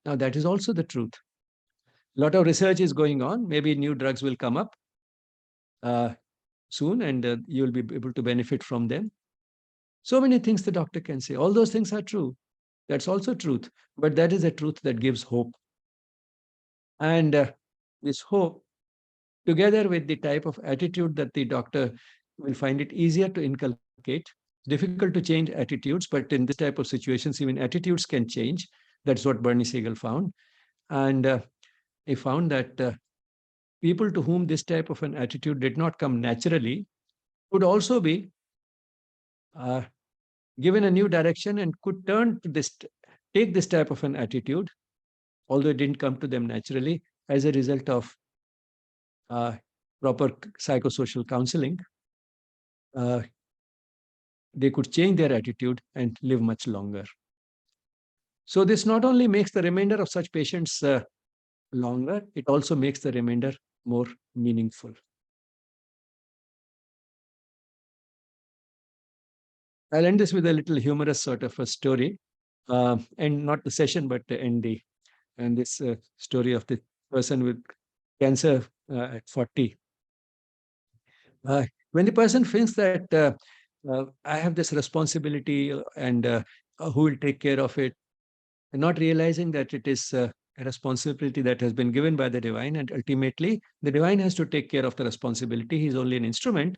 Now, that is also the truth. A lot of research is going on. Maybe new drugs will come up soon, and you'll be able to benefit from them. So many things the doctor can say. All those things are true. That's also truth. But that is a truth that gives hope. And this hope, together with the type of attitude that the doctor will find it easier to inculcate. Difficult to change attitudes, but in this type of situations, even attitudes can change. That's what Bernie Siegel found. And he found that people to whom this type of an attitude did not come naturally could also be given a new direction and could turn to this, take this type of an attitude, although it didn't come to them naturally, as a result of proper psychosocial counseling. They could change their attitude and live much longer. So this not only makes the remainder of such patients longer, it also makes the remainder more meaningful. I'll end this with a little humorous sort of a story, and not the session, but end the and this story of the person with cancer at 40. When the person thinks that I have this responsibility and who will take care of it, and not realizing that it is a responsibility that has been given by the divine, and ultimately the divine has to take care of the responsibility. He's only an instrument.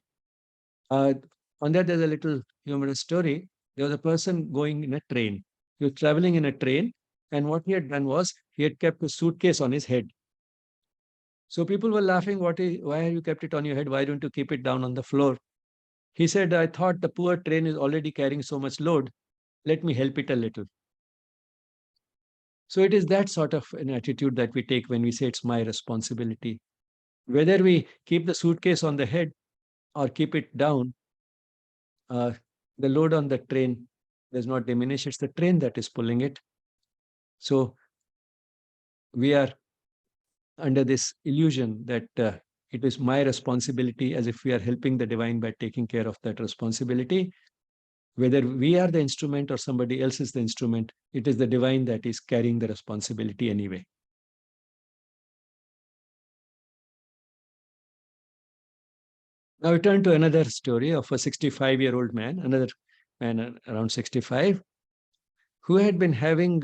Uh, on that, there's a little humorous story. There was a person going in a train. He was traveling in a train, and what he had done was he had kept a suitcase on his head. So people were laughing, why have you kept it on your head? Why don't you keep it down on the floor? He said, I thought the poor train is already carrying so much load. Let me help it a little. So it is that sort of an attitude that we take when we say it's my responsibility. Whether we keep the suitcase on the head or keep it down, uh, the load on the train does not diminish. It's the train that is pulling it. So we are under this illusion that it is my responsibility, as if we are helping the divine by taking care of that responsibility. Whether we are the instrument or somebody else is the instrument, it is the divine that is carrying the responsibility anyway. Now we turn to another story of a 65-year-old man, another man around 65, who had been having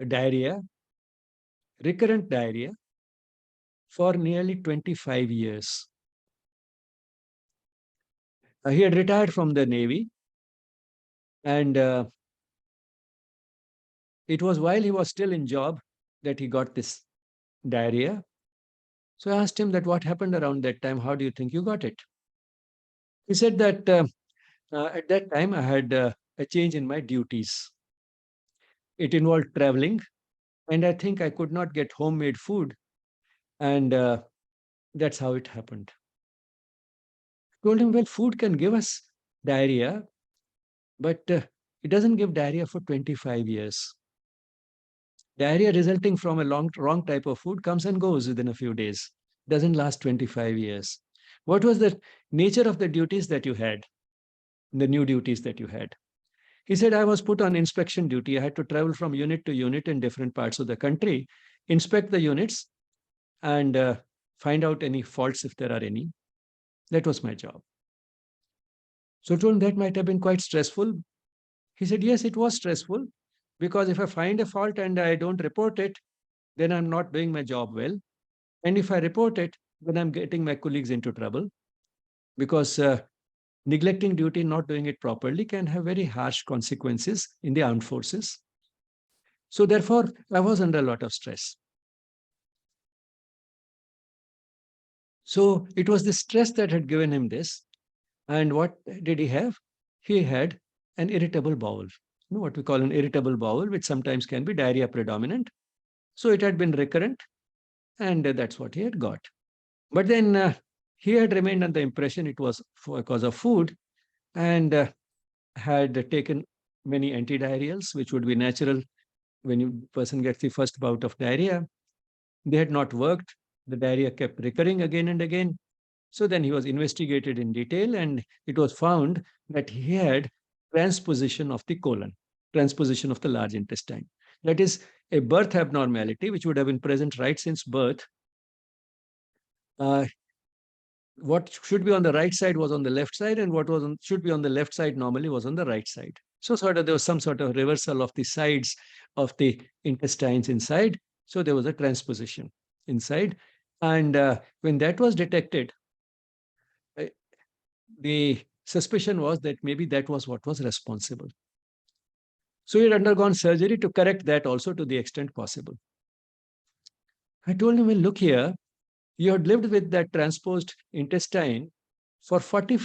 diarrhea, recurrent diarrhea, for nearly 25 years. He had retired from the Navy, and it was while he was still in job that he got this diarrhea. So I asked him that what happened around that time? How do you think you got it? He said that at that time I had a change in my duties. It involved traveling, and I think I could not get homemade food, and that's how it happened. I told him, well, food can give us diarrhea, but it doesn't give diarrhea for 25 years. Diarrhea resulting from a wrong type of food comes and goes within a few days, doesn't last 25 years. What was the nature of the duties that you had, the new duties that you had? He said, I was put on inspection duty. I had to travel from unit to unit in different parts of the country, inspect the units, and find out any faults if there are any. That was my job. So I told him that might have been quite stressful. He said, yes, it was stressful, because if I find a fault and I don't report it, then I'm not doing my job well. And if I report it, then I'm getting my colleagues into trouble, because neglecting duty, not doing it properly, can have very harsh consequences in the armed forces. So therefore, I was under a lot of stress. So it was the stress that had given him this. And what did he have? He had an irritable bowel, what we call an irritable bowel, which sometimes can be diarrhea predominant. So it had been recurrent, and that's what he had got. But then he had remained on the impression it was because of food, and had taken many antidiarrheals, which would be natural when a person gets the first bout of diarrhea. They had not worked. The diarrhea kept recurring again and again. So then he was investigated in detail, and it was found that he had transposition of the colon, transposition of the large intestine. That is a birth abnormality, which would have been present right since birth. What should be on the right side was on the left side, and what should be on the left side normally was on the right side. So there was some sort of reversal of the sides of the intestines inside. So there was a transposition inside. And when that was detected, uh, the suspicion was that maybe that was what was responsible. So he had undergone surgery to correct that also to the extent possible. I told him, well, look here, you had lived with that transposed intestine for 40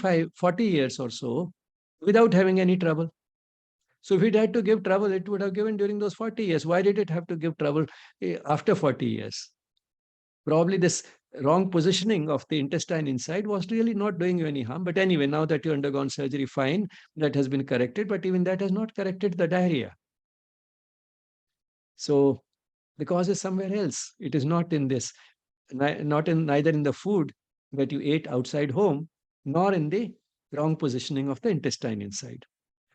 years or so without having any trouble. So if it had to give trouble, it would have given during those 40 years. Why did it have to give trouble after 40 years? Probably this wrong positioning of the intestine inside was really not doing you any harm. But anyway, now that you undergone surgery, fine, that has been corrected. But even that has not corrected the diarrhea. So The cause is somewhere else. It is not in this, not in neither in the food that you ate outside home, nor in the wrong positioning of the intestine inside.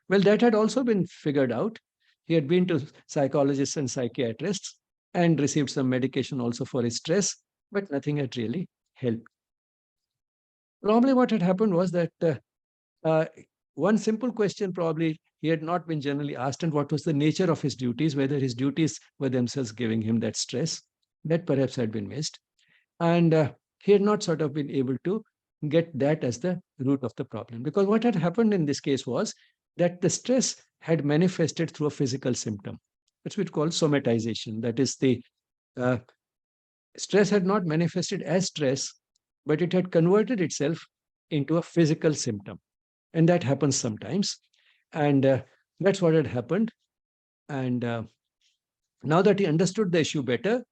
Well, that had also been figured out. He had been to psychologists and psychiatrists and received some medication also for his stress, but nothing had really helped. Probably what had happened was that uh, one simple question probably he had not been generally asked, and what was the nature of his duties, whether his duties were themselves giving him that stress, that perhaps had been missed. And he had not sort of been able to get that as the root of the problem. Because what had happened in this case was that the stress had manifested through a physical symptom. That's what we call somatization. That is, the uh, stress had not manifested as stress, but it had converted itself into a physical symptom. And that happens sometimes. And that's what had happened. And now that he understood the issue better,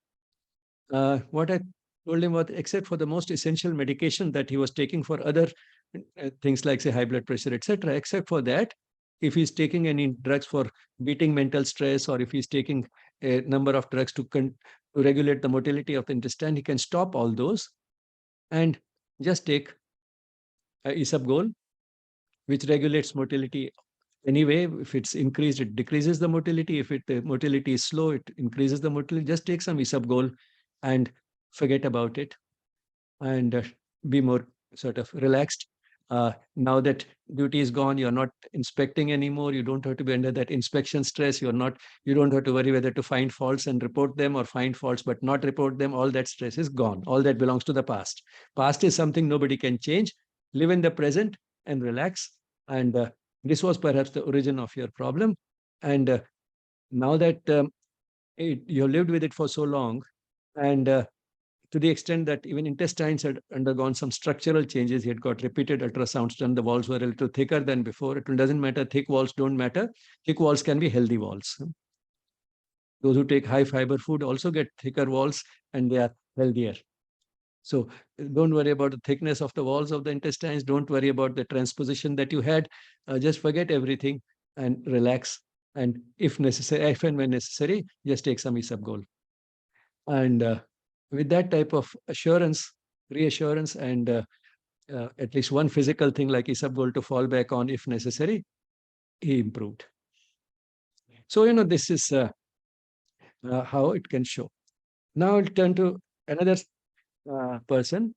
what I told him was, except for the most essential medication that he was taking for other things like, say, high blood pressure, etc., except for that, if he's taking any drugs for beating mental stress, or if he's taking a number of drugs to regulate the motility of the intestine, he can stop all those and just take isabgol, which regulates motility anyway. If it's increased, it decreases the motility. If the motility is slow, it increases the motility. Just take some isabgol and forget about it, and be more sort of relaxed. Now that duty is gone, you're not inspecting anymore. You don't have to be under that inspection stress. You don't have to worry whether to find faults and report them, or find faults but not report them. All that stress is gone. All that belongs to the past. Past is something nobody can change. Live in the present and relax. And this was perhaps the origin of your problem. And now that you lived with it for so long, and to the extent that even intestines had undergone some structural changes. He had got repeated ultrasounds done. The walls were a little thicker than before. It doesn't matter. Thick walls don't matter. Thick walls can be healthy walls. Those who take high fiber food also get thicker walls, and they are healthier. So don't worry about the thickness of the walls of the intestines. Don't worry about the transposition that you had. Just forget everything and relax. And if necessary, if and when necessary, just take some isabgol. And with that type of assurance, reassurance, and at least one physical thing like isabgol to fall back on if necessary, he improved. So, this is how it can show. Now I'll turn to another person.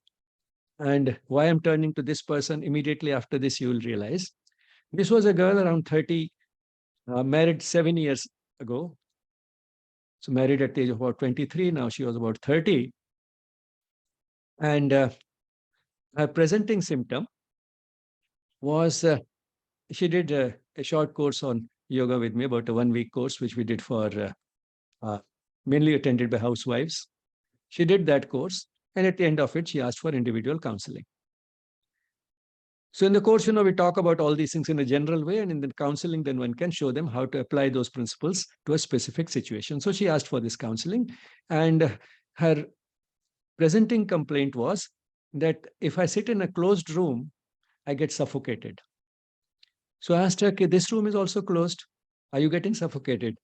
And why I'm turning to this person immediately after this, you will realize. This was a girl around 30, married 7 years ago. So married at the age of about 23. Now she was about 30. And her presenting symptom was she did a short course on yoga with me, about a 1-week course, which we did for mainly attended by housewives. She did that course. And at the end of it, she asked for individual counseling. So in the course, we talk about all these things in a general way, and in the counseling, then one can show them how to apply those principles to a specific situation. So she asked for this counseling, and her presenting complaint was that if I sit in a closed room, I get suffocated. So I asked her, okay, this room is also closed. Are you getting suffocated?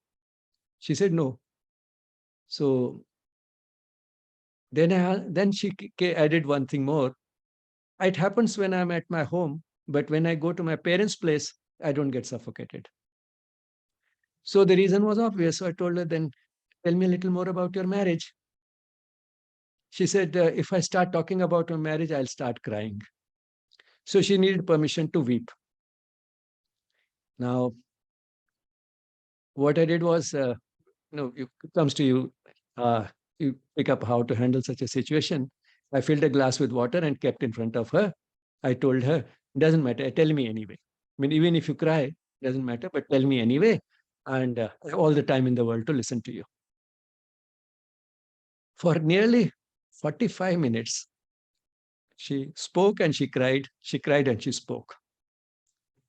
She said no. So then she added one thing more. It happens when I'm at my home, but when I go to my parents' place, I don't get suffocated. So the reason was obvious. So I told her, then tell me a little more about your marriage. She said, if I start talking about my marriage, I'll start crying. So she needed permission to weep. Now, what I did was, it comes to you, you pick up how to handle such a situation. I filled a glass with water and kept in front of her. I told her, doesn't matter, tell me anyway. I mean, even if you cry, doesn't matter, but tell me anyway. And I have all the time in the world to listen to you. For nearly 45 minutes, she spoke and she cried and she spoke.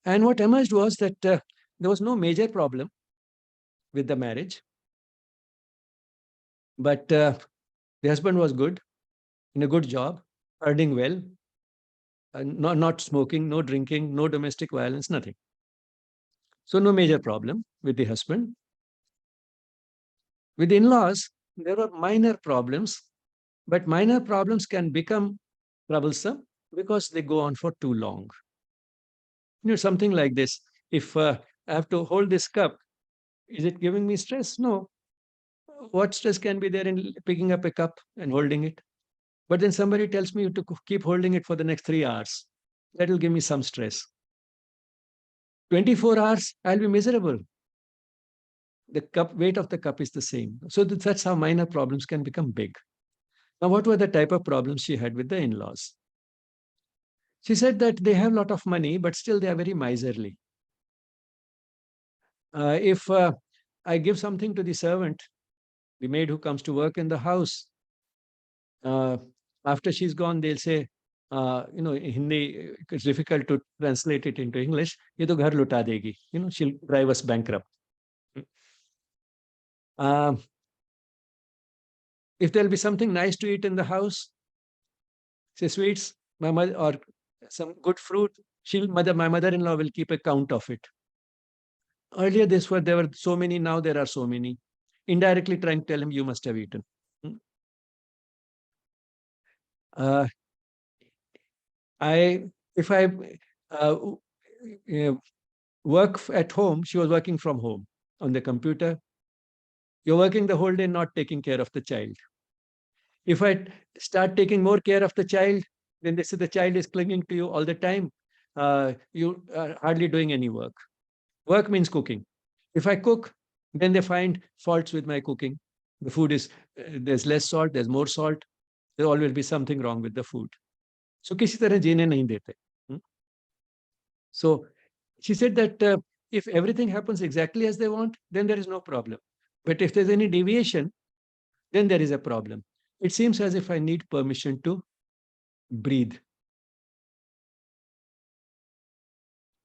And what emerged was that there was no major problem with the marriage. But the husband was good, in a good job, earning well, not smoking, no drinking, no domestic violence, nothing. So no major problem with the husband. With the in-laws, there were minor problems, but minor problems can become troublesome because they go on for too long. Something like this. If I have to hold this cup, is it giving me stress? No. What stress can be there in picking up a cup and holding it? But then somebody tells me to keep holding it for the next 3 hours. That will give me some stress. 24 hours, I'll be miserable. The cup weight of the cup is the same. So that's how minor problems can become big. Now, what were the type of problems she had with the in-laws? She said that they have a lot of money, but still they are very miserly. If I give something to the servant, the maid who comes to work in the house, uh, after she's gone, they'll say, in Hindi, it's difficult to translate it into English. Ye to ghar luta degi. She'll drive us bankrupt. If there'll be something nice to eat in the house, say sweets, my mother, or some good fruit, my mother-in-law will keep a count of it. Earlier, there were so many, now there are so many. Indirectly trying to tell him, you must have eaten. Uh, if I work at home, she was working from home on the computer. You're working the whole day, not taking care of the child. If I start taking more care of the child, then they say the child is clinging to you all the time. You are hardly doing any work. Work means cooking. If I cook, then they find faults with my cooking. The food is, there's less salt, there's more salt. There always be something wrong with the food. So किसी तरह जीने नहीं देते. So she said that if everything happens exactly as they want, then there is no problem. But if there's any deviation, then there is a problem. It seems as if I need permission to breathe.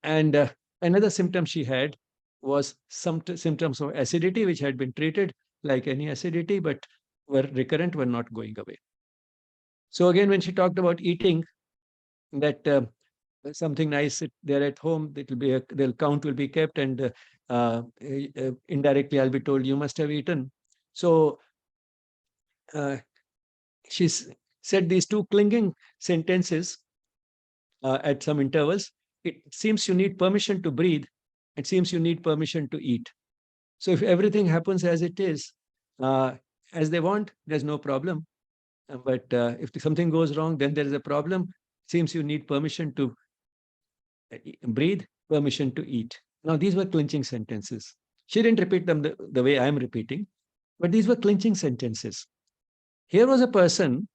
And another symptom she had was some symptoms of acidity, which had been treated like any acidity, but were recurrent, were not going away. So again, when she talked about eating, that something nice there at home, the count will be kept, and indirectly I'll be told you must have eaten. So she said these two clinging sentences at some intervals. It seems you need permission to breathe. It seems you need permission to eat. So if everything happens as it is, as they want, there's no problem. But if something goes wrong, then there is a problem. Seems you need permission to breathe, permission to eat. Now, these were clinching sentences. She didn't repeat them the way I'm repeating, but these were clinching sentences. Here was a person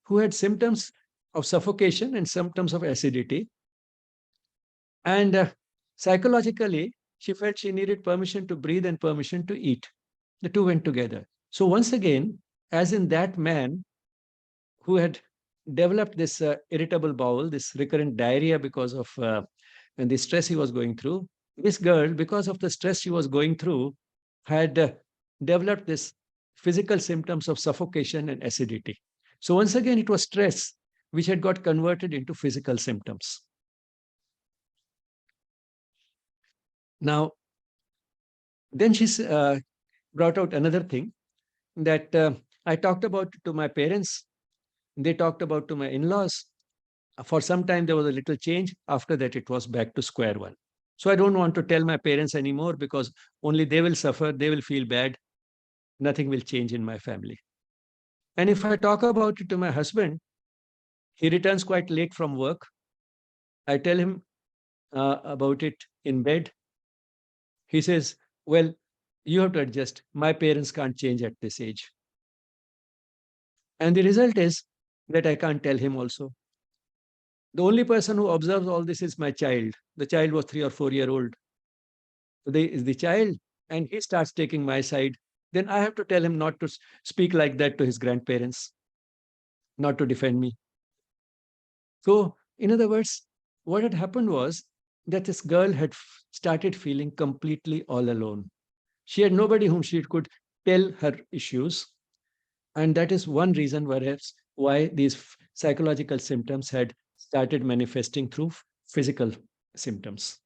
who had symptoms of suffocation and symptoms of acidity. And psychologically, she felt she needed permission to breathe and permission to eat. The two went together. So once again, as in that man who had developed this irritable bowel, this recurrent diarrhea because of the stress he was going through, this girl, because of the stress she was going through, had developed this physical symptoms of suffocation and acidity. So once again, it was stress which had got converted into physical symptoms. Now, then she brought out another thing that I talked about to my parents. They talked about to my in-laws. For some time, there was a little change. After that, it was back to square one. So I don't want to tell my parents anymore because only they will suffer. They will feel bad. Nothing will change in my family. And if I talk about it to my husband, he returns quite late from work. I tell him about it in bed. He says, well, you have to adjust. My parents can't change at this age. And the result is that I can't tell him also. The only person who observes all this is my child. The child was 3 or 4 years old. So is the child, and he starts taking my side. Then I have to tell him not to speak like that to his grandparents, not to defend me. So, in other words, what had happened was that this girl had started feeling completely all alone. She had nobody whom she could tell her issues. And that is one reason perhaps why these psychological symptoms had started manifesting through physical symptoms.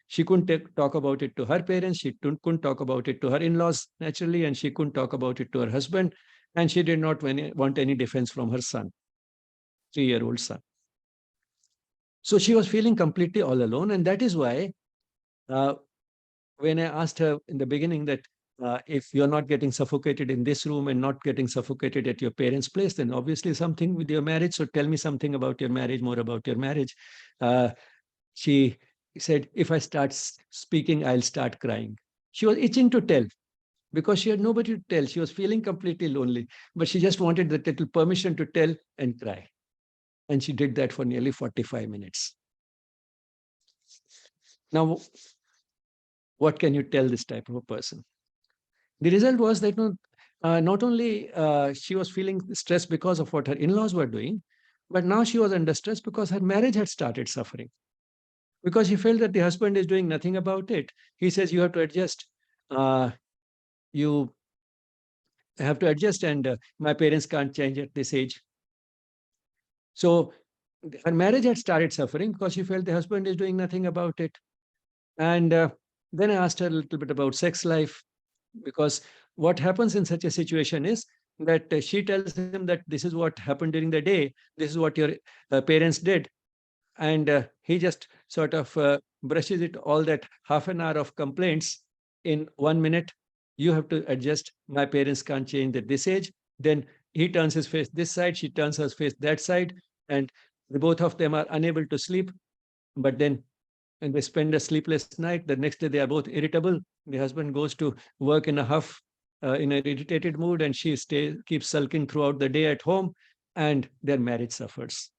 She couldn't talk about it to her parents. She couldn't talk about it to her in-laws, naturally, and she couldn't talk about it to her husband. And she did not want any defense from her son, 3-year-old son. So she was feeling completely all alone. And that is why uh, when I asked her in the beginning that if you're not getting suffocated in this room and not getting suffocated at your parents' place, then obviously something with your marriage. So tell me something about your marriage, more about your marriage. Uh, she said, if I start speaking, I'll start crying. She was itching to tell because she had nobody to tell. She was feeling completely lonely, but she just wanted that little permission to tell and cry. And she did that for nearly 45 minutes. Now, what can you tell this type of a person? The result was that not only she was feeling stressed because of what her in-laws were doing, but now she was under stress because her marriage had started suffering. Because she felt that the husband is doing nothing about it. He says, you have to adjust. You have to adjust, and my parents can't change at this age. So her marriage had started suffering because she felt the husband is doing nothing about it. And then I asked her a little bit about sex life, because what happens in such a situation is that she tells him that this is what happened during the day, this is what your parents did, and he just sort of brushes it, all that half an hour of complaints, in 1 minute. You have to adjust, my parents can't change at this age. Then he turns his face this side, she turns her face that side, and the both of them are unable to sleep. But then and they spend a sleepless night. The next day, they are both irritable. The husband goes to work in a huff, in an irritated mood, and she keeps sulking throughout the day at home, and their marriage suffers.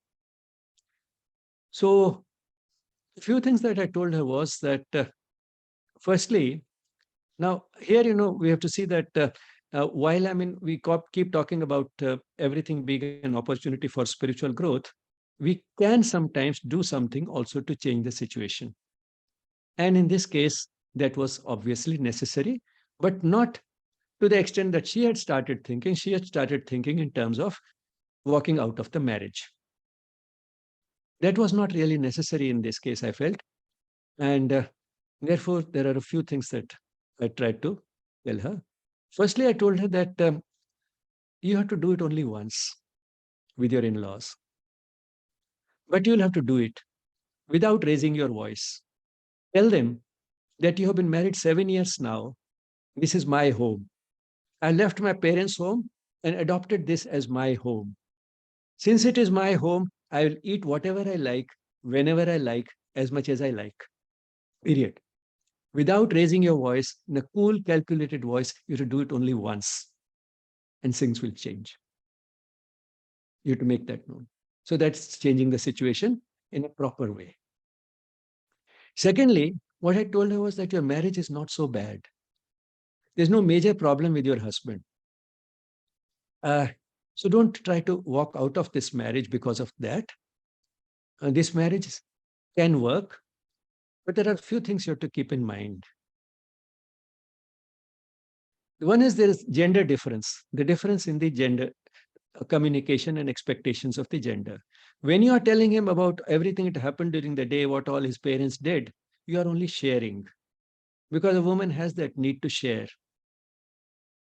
So, a few things that I told her was that, firstly, now here, we have to see that while we keep talking about everything being an opportunity for spiritual growth, we can sometimes do something also to change the situation. And in this case, that was obviously necessary, but not to the extent that she had started thinking. She had started thinking in terms of walking out of the marriage. That was not really necessary in this case, I felt. And therefore, there are a few things that I tried to tell her. Firstly, I told her that you have to do it only once with your in-laws, but you'll have to do it without raising your voice. Tell them that you have been married 7 years now. This is my home. I left my parents' home and adopted this as my home. Since it is my home, I will eat whatever I like, whenever I like, as much as I like. Period. Without raising your voice, in a cool, calculated voice, you have to do it only once, and things will change. You have to make that known. So that's changing the situation in a proper way. Secondly, what I told her was that your marriage is not so bad. There's no major problem with your husband. So don't try to walk out of this marriage because of that. This marriage can work, but there are a few things you have to keep in mind. One is there is gender difference, the difference in the gender communication and expectations of the gender. When you are telling him about everything that happened during the day, what all his parents did, you are only sharing, because a woman has that need to share.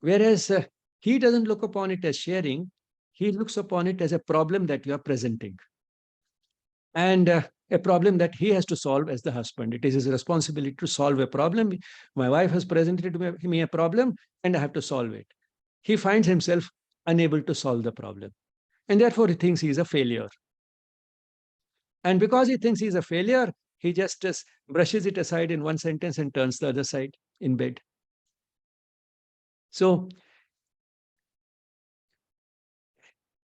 Whereas he doesn't look upon it as sharing, he looks upon it as a problem that you are presenting, and a problem that he has to solve as the husband. It is his responsibility to solve a problem. My wife has presented me a problem, and I have to solve it. He finds himself unable to solve the problem, and therefore he thinks he is a failure. And because he thinks he's a failure, he just brushes it aside in one sentence and turns the other side in bed. So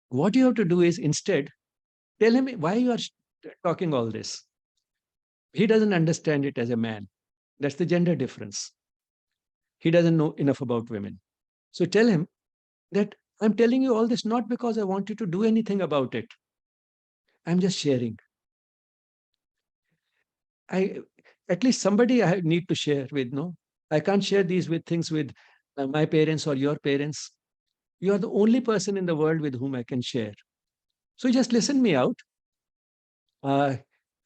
what you have to do is instead tell him why you are talking all this. He doesn't understand it as a man. That's the gender difference. He doesn't know enough about women. So tell him that I'm telling you all this not because I want you to do anything about it. I'm just sharing. At least somebody I need to share with. No, I can't share these things with my parents or your parents. You are the only person in the world with whom I can share. So just listen me out.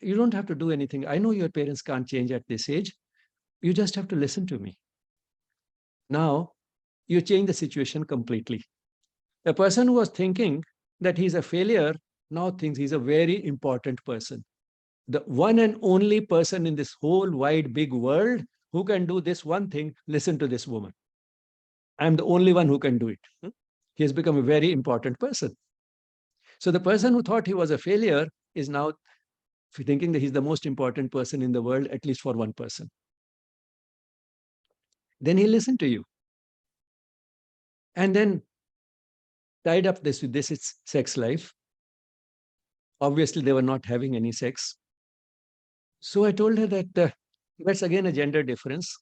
you don't have to do anything. I know your parents can't change at this age. You just have to listen to me. Now, you change the situation completely. A person who was thinking that he's a failure now thinks he's a very important person. The one and only person in this whole wide, big world who can do this one thing, listen to this woman. I'm the only one who can do it. He has become a very important person. So the person who thought he was a failure is now thinking that he's the most important person in the world, at least for one person. Then he listened to you. And then tied up this with this, it's sex life. Obviously, they were not having any sex. So I told her that that's again a gender difference.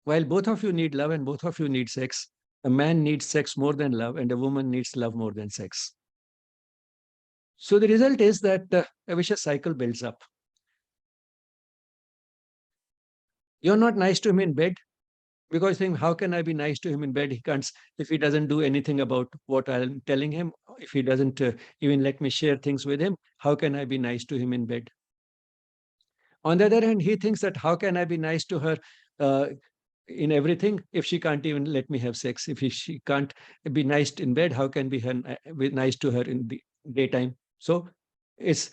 While both of you need love and both of you need sex, a man needs sex more than love and a woman needs love more than sex. So the result is that a vicious cycle builds up. You're not nice to him in bed because you think, how can I be nice to him in bed? He can't, if he doesn't do anything about what I'm telling him, if he doesn't even let me share things with him, how can I be nice to him in bed? On the other hand, he thinks that how can I be nice to her uh, in everything if she can't even let me have sex? If she can't be nice in bed, how can be nice to her in the daytime? So it's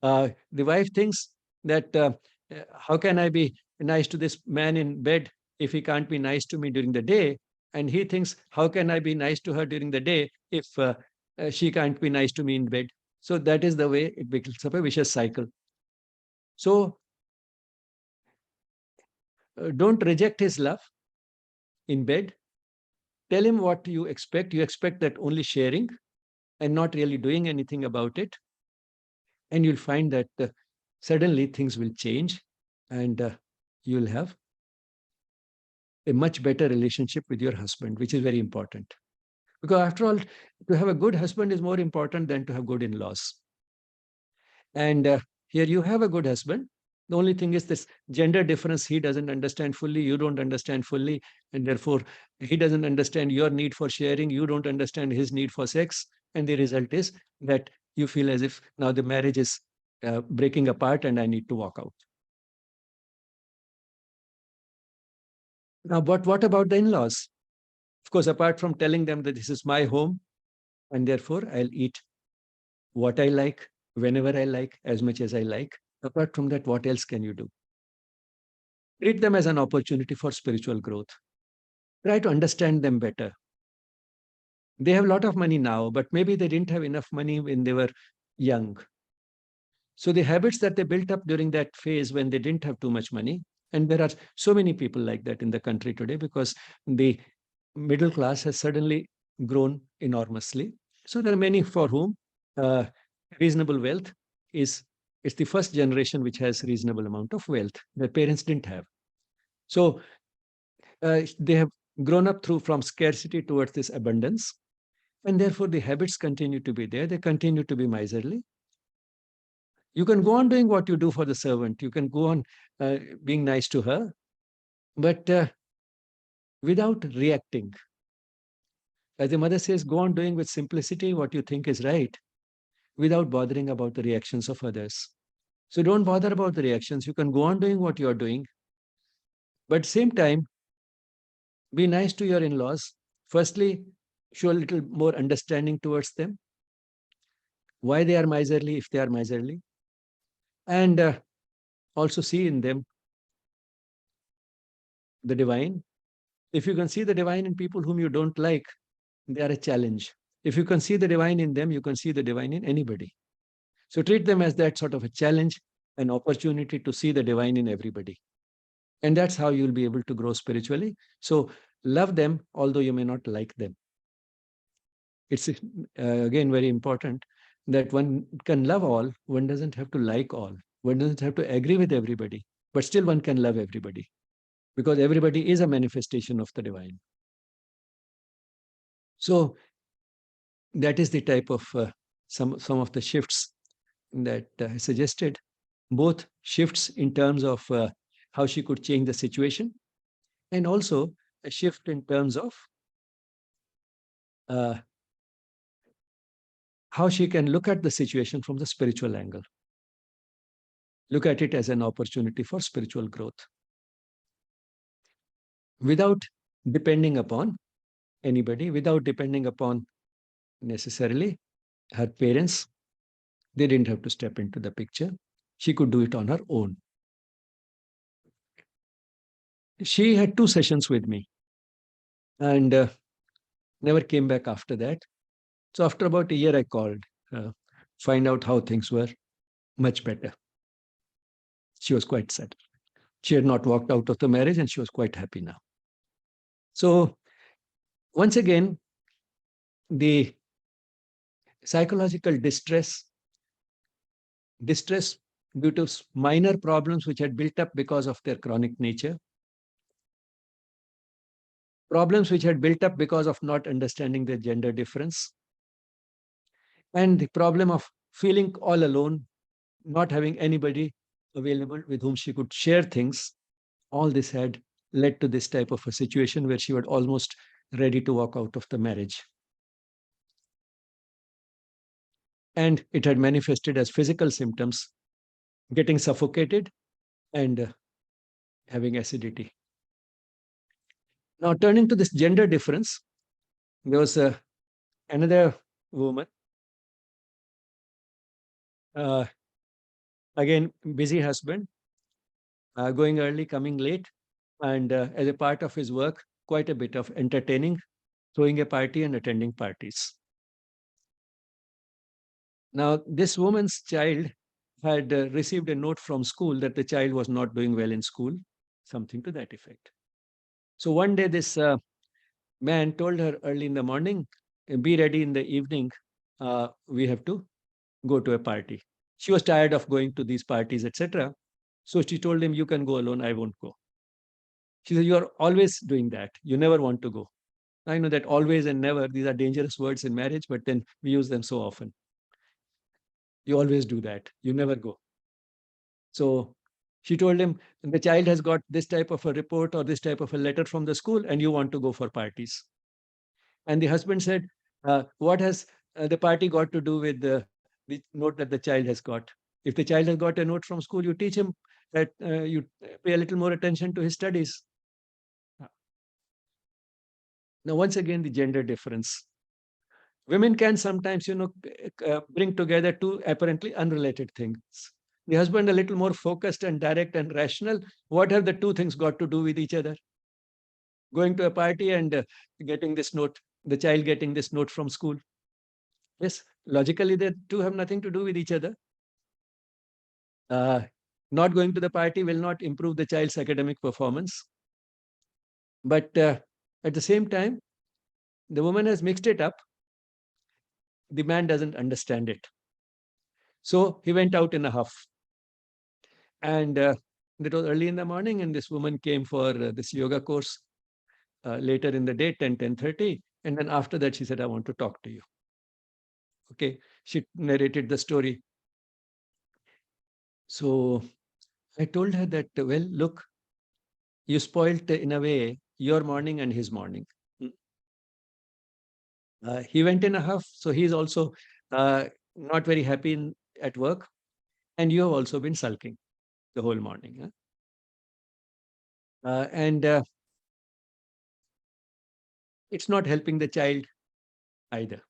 the wife thinks that how can I be nice to this man in bed if he can't be nice to me during the day? And he thinks, how can I be nice to her during the day if she can't be nice to me in bed? So that is the way it becomes up a vicious cycle. So don't reject his love in bed. Tell him what you expect. You expect that only sharing and not really doing anything about it. And you'll find that suddenly things will change and you'll have a much better relationship with your husband, which is very important. Because after all, to have a good husband is more important than to have good in laws. And here you have a good husband. The only thing is this gender difference he doesn't understand fully, you don't understand fully, and therefore he doesn't understand your need for sharing, you don't understand his need for sex. And the result is that you feel as if now the marriage is breaking apart and I need to walk out. Now, but what about the in laws? Of course, apart from telling them that this is my home and therefore I'll eat what I like, whenever I like, as much as I like. Apart from that, what else can you do? Treat them as an opportunity for spiritual growth. Try to understand them better. They have a lot of money now, but maybe they didn't have enough money when they were young. So the habits that they built up during that phase when they didn't have too much money, and there are so many people like that in the country today because the middle class has suddenly grown enormously. So there are many for whom uh, reasonable wealth is it's the first generation which has reasonable amount of wealth their parents didn't have. So they have grown up through from scarcity towards this abundance, and therefore the habits continue to be there. They continue to be miserly. You can go on doing what you do for the servant. You can go on being nice to her, but without reacting. As the mother says, go on doing with simplicity what you think is right without bothering about the reactions of others. So don't bother about the reactions. You can go on doing what you're doing, but same time, be nice to your in-laws. Firstly, show a little more understanding towards them, why they are miserly if they are miserly, and also see in them the divine. If you can see the divine in people whom you don't like, they are a challenge. If you can see the divine in them, you can see the divine in anybody. So treat them as that sort of a challenge, an opportunity to see the divine in everybody. And that's how you'll be able to grow spiritually. So love them, although you may not like them. It's again very important that one can love all, one doesn't have to like all, one doesn't have to agree with everybody, but still one can love everybody because everybody is a manifestation of the divine. So that is the type of some of the shifts that I suggested, both shifts in terms of how she could change the situation and also a shift in terms of uh, how she can look at the situation from the spiritual angle. look at it as an opportunity for spiritual growth without depending upon anybody, without depending upon necessarily her parents. They didn't have to step into the picture. She could do it on her own. She had 2 sessions with me and never came back after that. So after about a year, I called, find out how things were. Much better. She was quite sad. She had not walked out of the marriage and she was quite happy now. So once again, the psychological distress due to minor problems which had built up because of their chronic nature, problems which had built up because of not understanding the gender difference, and the problem of feeling all alone, not having anybody available with whom she could share things. All this had led to this type of a situation where she was almost ready to walk out of the marriage. And it had manifested as physical symptoms, getting suffocated and having acidity. Now, turning to this gender difference, there was another woman, again, busy husband, going early, coming late, and as a part of his work, quite a bit of entertaining, throwing a party and attending parties. Now, this woman's child had received a note from school that the child was not doing well in school, something to that effect. So one day, this man told her early in the morning, be ready in the evening. We have to go to a party. She was tired of going to these parties, etc. So she told him, you can go alone, I won't go. She said, you are always doing that. You never want to go. I know that always and never, these are dangerous words in marriage, but then we use them so often. You always do that. You never go. So she told him, the child has got this type of a report or this type of a letter from the school, and you want to go for parties. And the husband said, what has the party got to do with the note that the child has got? If the child has got a note from school, you teach him that you pay a little more attention to his studies. Now, once again, the gender difference. Women can sometimes, bring together two apparently unrelated things. The husband a little more focused and direct and rational. What have the two things got to do with each other? Going to a party and getting this note, the child getting this note from school. Yes, logically, the two have nothing to do with each other. Not going to the party will not improve the child's academic performance. But at the same time, the woman has mixed it up. The man doesn't understand it. So he went out in a huff. And it was early in the morning, and this woman came for this yoga course later in the day, 10:30. And then after that, she said, I want to talk to you. Okay. She narrated the story. So I told her that, well, look, you spoiled in a way your morning and his morning. He went in a huff, so he's also not very happy at work. And you have also been sulking the whole morning. And it's not helping the child either.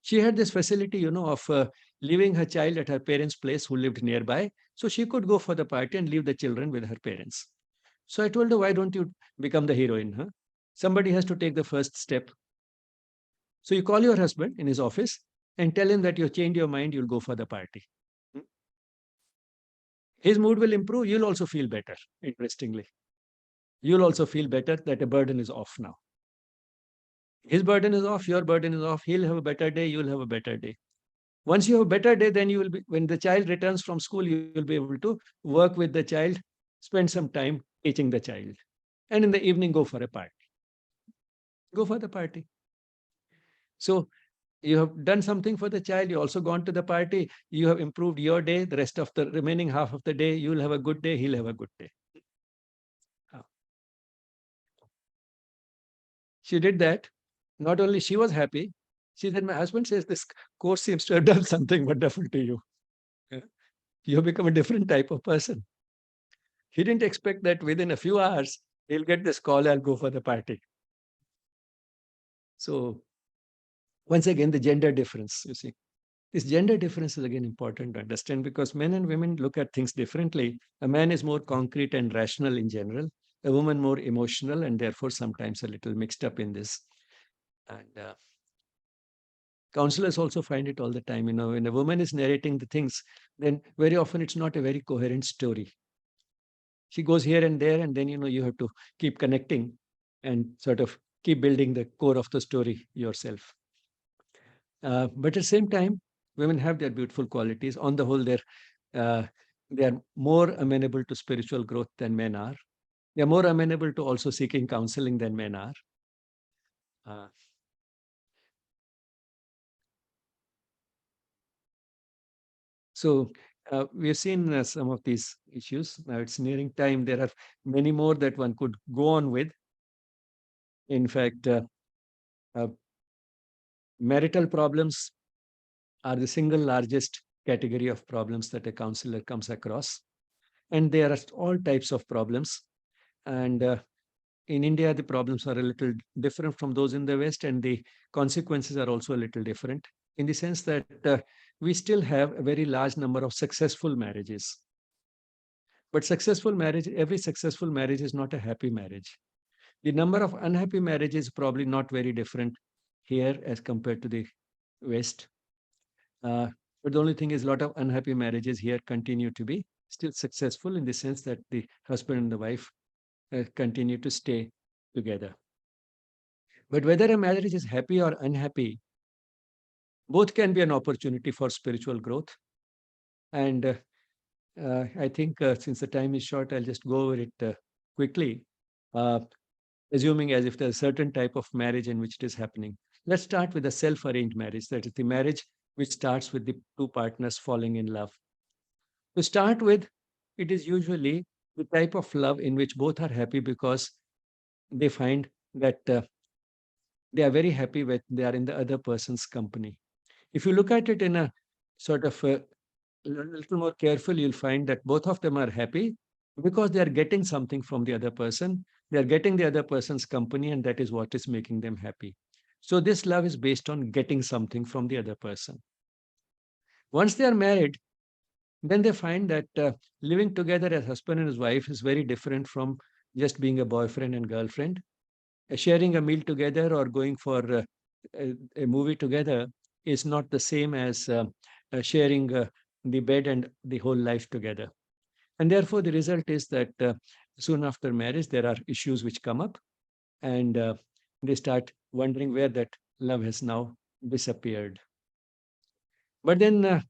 She had this facility, of leaving her child at her parents' place who lived nearby. So she could go for the party and leave the children with her parents. So I told her, why don't you become the heroine? Huh? Somebody has to take the first step. So you call your husband in his office and tell him that you've changed your mind, you'll go for the party. His mood will improve. You'll also feel better, interestingly. You'll also feel better that a burden is off now. His burden is off, your burden is off. He'll have a better day, you'll have a better day. Once you have a better day, then you will be, when the child returns from school, you will be able to work with the child, spend some time teaching the child. And in the evening, go for a party. Go for the party. So you have done something for the child. You also gone to the party. You have improved your day. The rest of the remaining half of the day, you will have a good day. He'll have a good day. She did that. Not only she was happy, she said, my husband says this course seems to have done something wonderful to you. Yeah. you become a different type of person. He didn't expect that within a few hours, he'll get this call, I'll go for the party. So, once again, the gender difference, you see. This gender difference is again important to understand because men and women look at things differently. A man is more concrete and rational in general, a woman more emotional and therefore sometimes a little mixed up in this. And counselors also find it all the time. You know, when a woman is narrating the things, then very often it's not a very coherent story. She goes here and there, and then, you know, you have to keep connecting and sort of keep building the core of the story yourself. But at the same time, women have their beautiful qualities. On the whole, uh, they are more amenable to spiritual growth than men are. They are more amenable to also seeking counseling than men are. Uh, so we've seen some of these issues. Now it's nearing time. There are many more that one could go on with. In fact, uh, marital problems are the single largest category of problems that a counselor comes across. And there are all types of problems. And in India, the problems are a little different from those in the West, and the consequences are also a little different in the sense that we still have a very large number of successful marriages. But successful marriage, every successful marriage is not a happy marriage. The number of unhappy marriages is probably not very different here as compared to the West. Uh, but the only thing is, a lot of unhappy marriages here continue to be still successful in the sense that the husband and the wife continue to stay together. But whether a marriage is happy or unhappy, both can be an opportunity for spiritual growth. And I think since the time is short, I'll just go over it quickly, uh, assuming as if there's a certain type of marriage in which it is happening. Let's start with a self arranged marriage, that is, the marriage which starts with the two partners falling in love. To start with, it is usually the type of love in which both are happy because they find that they are very happy when they are in the other person's company. If you look at it in a sort of a little more careful, you'll find that both of them are happy because they are getting something from the other person. They are getting the other person's company, and that is what is making them happy. So, this love is based on getting something from the other person. Once they are married, then they find that living together as husband and his wife is very different from just being a boyfriend and girlfriend. Sharing a meal together or going for a movie together is not the same as sharing the bed and the whole life together. And therefore, the result is that soon after marriage, there are issues which come up, and they start wondering where that love has now disappeared. But then,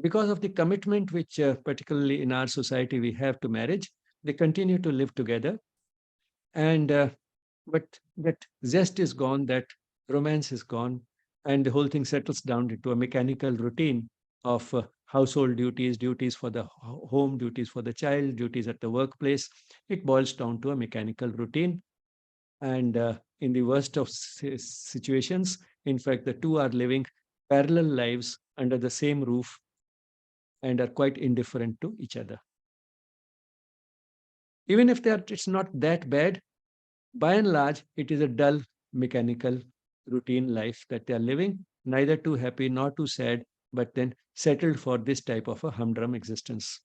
because of the commitment which, particularly in our society, we have to marriage, they continue to live together. And but that zest is gone, that romance is gone, and the whole thing settles down into a mechanical routine of household duties, duties for the home, duties for the child, duties at the workplace. It boils down to a mechanical routine. And in the worst of situations, in fact, the two are living parallel lives under the same roof and are quite indifferent to each other. Even if it's not that bad, by and large, it is a dull, mechanical, routine life that they are living, neither too happy nor too sad, but then settled for this type of a humdrum existence.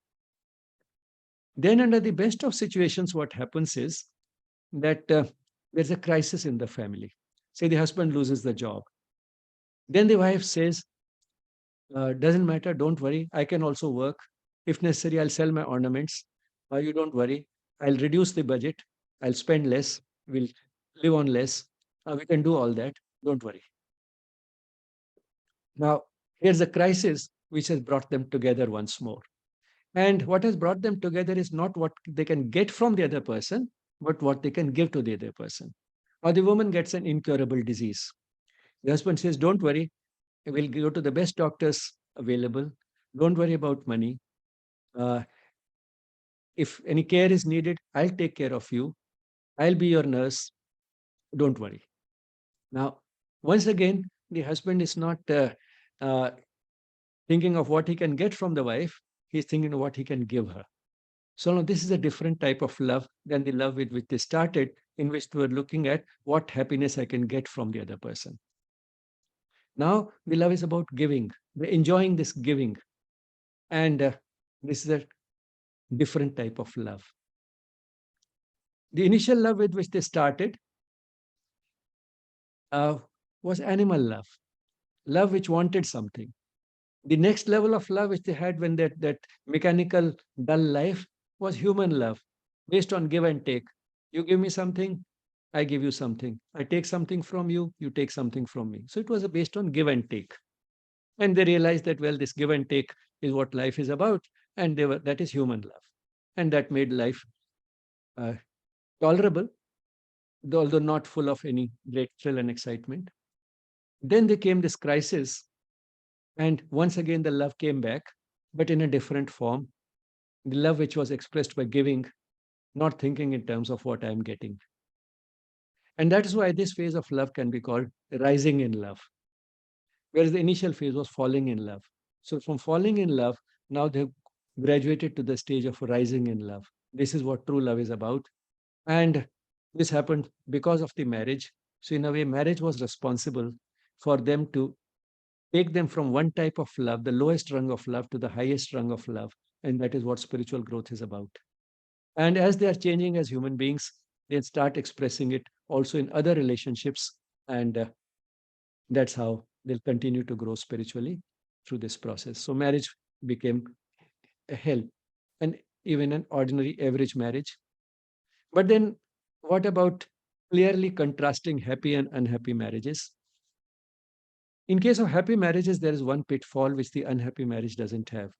Then, under the best of situations, what happens is that there's a crisis in the family. Say the husband loses the job. Then the wife says, doesn't matter, don't worry, I can also work. If necessary, I'll sell my ornaments. You don't worry, I'll reduce the budget, I'll spend less, we'll live on less. We can do all that, don't worry. Now, here's a crisis which has brought them together once more. And what has brought them together is not what they can get from the other person, but what they can give to the other person. Or the woman gets an incurable disease. The husband says, don't worry, we'll go to the best doctors available. Don't worry about money. Uh, if any care is needed, I'll take care of you. I'll be your nurse. Don't worry. Now, once again, the husband is not uh, thinking of what he can get from the wife. he's thinking of what he can give her. So now this is a different type of love than the love with which they started, in which they were looking at what happiness I can get from the other person. Now the love is about giving. They're enjoying this giving. And this is a different type of love. The initial love with which they started uh, was animal love, love which wanted something. The next level of love which they had when that mechanical, dull life was human love, based on give and take. You give me something, I give you something. I take something from you, you take something from me. So it was based on give and take. And they realized that, well, this give and take is what life is about, and that is human love. And that made life uh, tolerable, although not full of any great thrill and excitement. Then there came this crisis, and once again the love came back, but in a different form. The love which was expressed by giving, not thinking in terms of what I'm getting. And that is why this phase of love can be called rising in love, whereas the initial phase was falling in love. So from falling in love, now they've graduated to the stage of rising in love. This is what true love is about. And this happened because of the marriage. So in a way, marriage was responsible for them to take them from one type of love, the lowest rung of love, to the highest rung of love. And that is what spiritual growth is about. And as they are changing as human beings, they start expressing it also in other relationships. And that's how they'll continue to grow spiritually through this process. So marriage became a help, and even an ordinary average marriage. But then what about clearly contrasting happy and unhappy marriages? In case of happy marriages, there is one pitfall which the unhappy marriage doesn't have.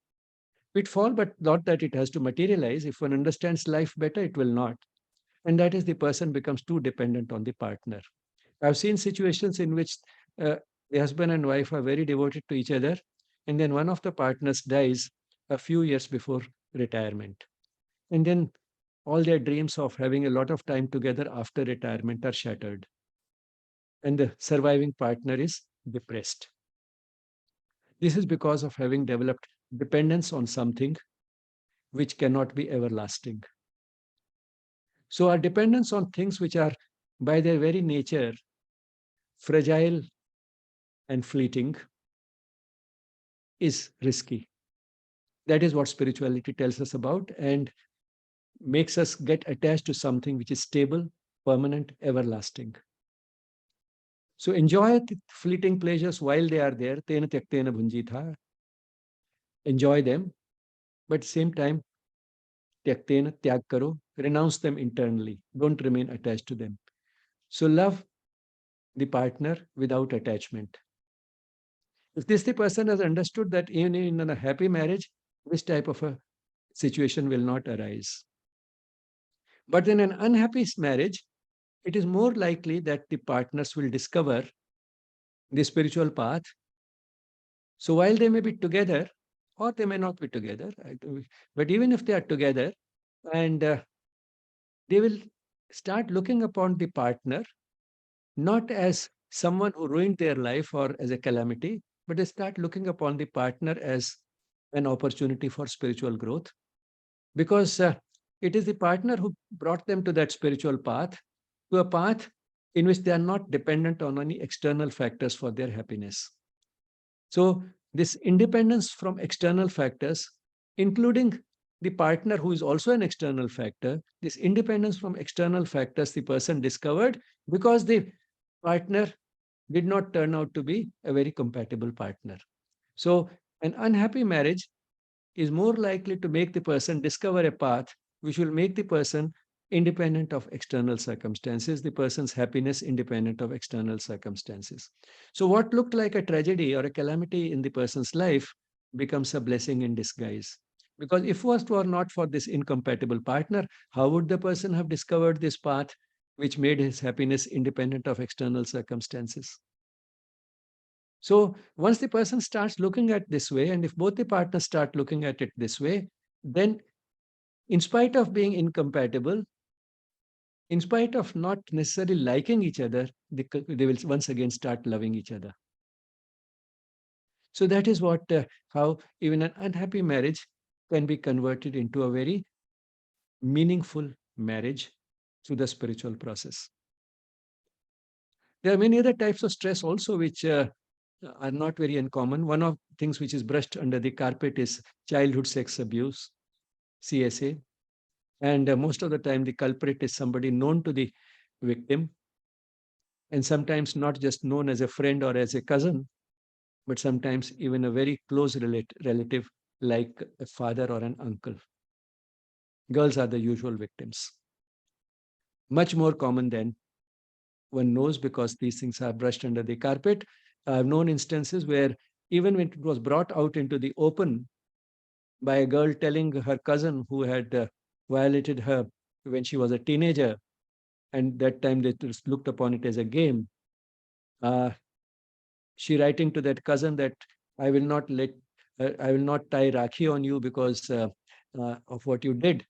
Pitfall, but not that it has to materialize. If one understands life better, it will not. And that is the person becomes too dependent on the partner. I've seen situations in which uh, the husband and wife are very devoted to each other, and then one of the partners dies a few years before retirement. And then all their dreams of having a lot of time together after retirement are shattered. And the surviving partner is depressed. This is because of having developed dependence on something which cannot be everlasting. So, our dependence on things which are, by their very nature, fragile and fleeting is risky. That is what spirituality tells us about, and makes us get attached to something which is stable, permanent, everlasting. So enjoy the fleeting pleasures while they are there. Tena tyaktena bhunjitha. Enjoy them, but at the same time, tyaktena tyag karo. Renounce them internally. Don't remain attached to them. So love the partner without attachment. If this the person has understood that even in a happy marriage, this type of a situation will not arise. But in an unhappy marriage, it is more likely that the partners will discover the spiritual path. So while they may be together, or they may not be together, but even if they are together, and they will start looking upon the partner not as someone who ruined their life or as a calamity, but they start looking upon the partner as an opportunity for spiritual growth, because it is the partner who brought them to that spiritual path, to a path in which they are not dependent on any external factors for their happiness. So, this independence from external factors, including the partner who is also an external factor, this independence from external factors the person discovered because the partner did not turn out to be a very compatible partner. So, an unhappy marriage is more likely to make the person discover a path which will make the person independent of external circumstances, the person's happiness independent of external circumstances. So, what looked like a tragedy or a calamity in the person's life becomes a blessing in disguise. Because if it was not for this incompatible partner, how would the person have discovered this path which made his happiness independent of external circumstances? So once the person starts looking at this way, and if both the partners start looking at it this way, then in spite of being incompatible, in spite of not necessarily liking each other, they will once again start loving each other. So that is what how even an unhappy marriage can be converted into a very meaningful marriage through the spiritual process. There are many other types of stress also which are not very uncommon. One of things which is brushed under the carpet is childhood sex abuse, CSA. And most of the time, the culprit is somebody known to the victim, and sometimes not just known as a friend or as a cousin, but sometimes even a very close relative like a father or an uncle. Girls are the usual victims. Much more common than one knows because these things are brushed under the carpet. I've known instances where even when it was brought out into the open by a girl telling her cousin who had violated her when she was a teenager, and that time they just looked upon it as a game. Uh, she writing to that cousin that I will not let, I will not tie Rakhi on you because of what you did.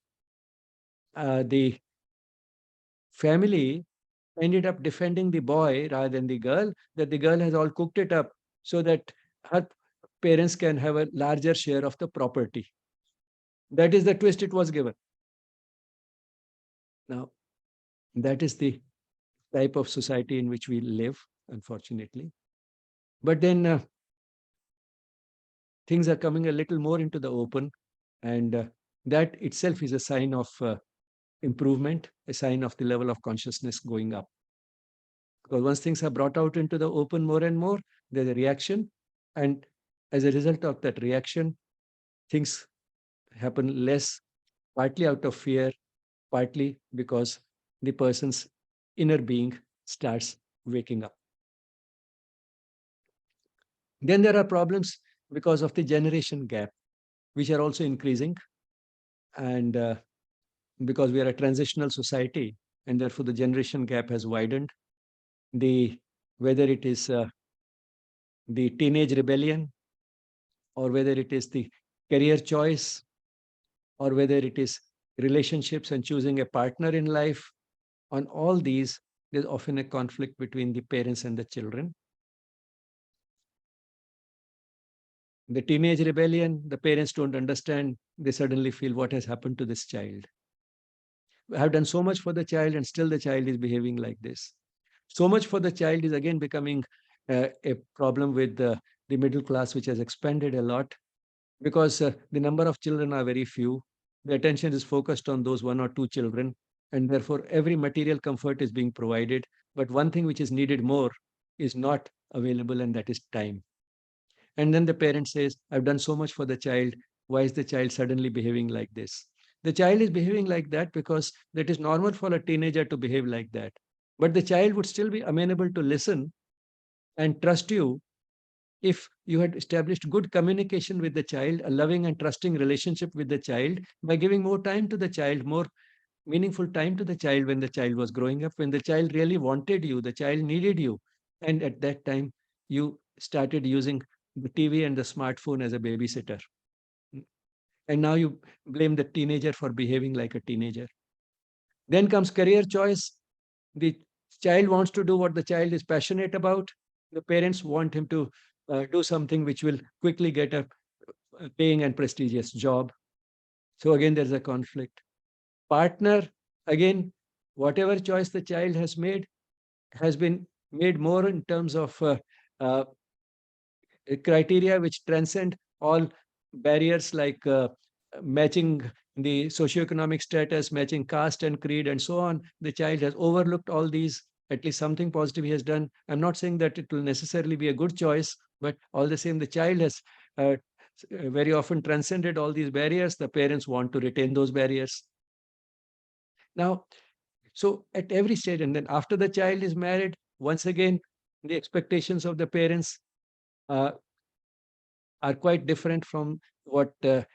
The family ended up defending the boy rather than the girl, that the girl has all cooked it up so that her parents can have a larger share of the property. That is the twist it was given. Now, that is the type of society in which we live, unfortunately. But then things are coming a little more into the open, and that itself is a sign of improvement, a sign of the level of consciousness going up. Because once things are brought out into the open more and more, there's a reaction. And as a result of that reaction, things happen less, partly out of fear, partly because the person's inner being starts waking up. Then there are problems because of the generation gap, which are also increasing. And because we are a transitional society, and therefore the generation gap has widened. Whether it is the teenage rebellion, or whether it is the career choice, or whether it is relationships and choosing a partner in life, on all these, there's often a conflict between the parents and the children. The teenage rebellion, the parents don't understand. They suddenly feel, what has happened to this child? I have done so much for the child, and still the child is behaving like this. So much for the child is again becoming a problem with the middle class, which has expanded a lot because the number of children are very few. The attention is focused on those one or two children, and therefore every material comfort is being provided. But one thing which is needed more is not available, and that is time. And then the parent says, I've done so much for the child. Why is the child suddenly behaving like this? The child is behaving like that because that is normal for a teenager to behave like that. But the child would still be amenable to listen and trust you if you had established good communication with the child, a loving and trusting relationship with the child, by giving more time to the child, more meaningful time to the child when the child was growing up, when the child really wanted you, the child needed you. And at that time, you started using the TV and the smartphone as a babysitter. And now you blame the teenager for behaving like a teenager. Then comes career choice. The child wants to do what the child is passionate about. The parents want him to do something which will quickly get a paying and prestigious job. So again, there's a conflict. Partner, again, whatever choice the child has been made more in terms of uh, criteria which transcend all barriers like matching the socioeconomic status, matching caste and creed, and so on. The child has overlooked all these. At least something positive he has done. I'm not saying that it will necessarily be a good choice, but all the same, the child has very often transcended all these barriers. The parents want to retain those barriers. Now, so at every stage, and then after the child is married, once again, the expectations of the parents uh, are quite different from what are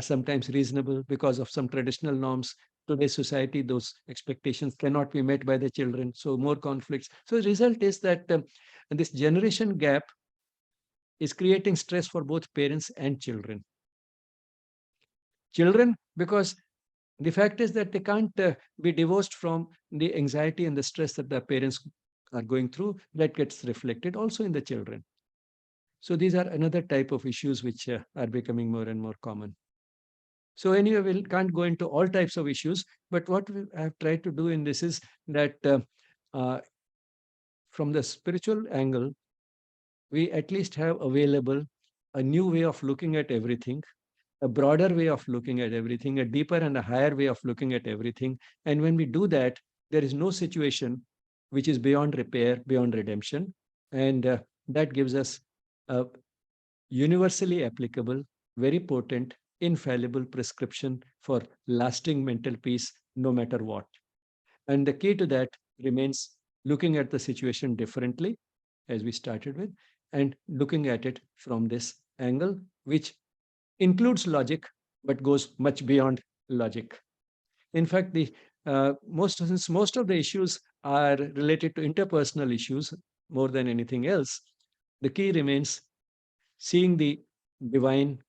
sometimes reasonable because of some traditional norms. Today's society, those expectations cannot be met by the children, so more conflicts. So the result is that this generation gap is creating stress for both parents and children. Children, because the fact is that they can't be divorced from the anxiety and the stress that the parents are going through, that gets reflected also in the children. So these are another type of issues which are becoming more and more common. So anyway, we can't go into all types of issues, but what we have tried to do in this is that uh, from the spiritual angle, we at least have available a new way of looking at everything, a broader way of looking at everything, a deeper and a higher way of looking at everything. And when we do that, there is no situation which is beyond repair, beyond redemption. And that gives us a universally applicable, very potent, infallible prescription for lasting mental peace, no matter what. And the key to that remains looking at the situation differently, as we started with, and looking at it from this angle, which includes logic, but goes much beyond logic. In fact, most of the issues are related to interpersonal issues more than anything else. The key remains seeing the divine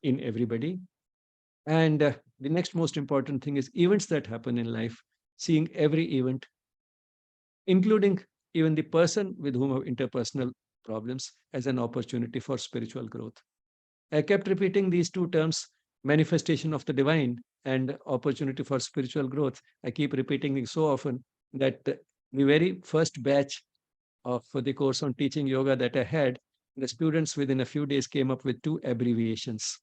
in everybody. And the next most important thing is events that happen in life, seeing every event, including even the person with whom have interpersonal problems, as an opportunity for spiritual growth. I kept repeating these two terms, manifestation of the divine and opportunity for spiritual growth. I keep repeating it so often that the very first batch of the course on teaching yoga that I had, the students within a few days came up with two abbreviations.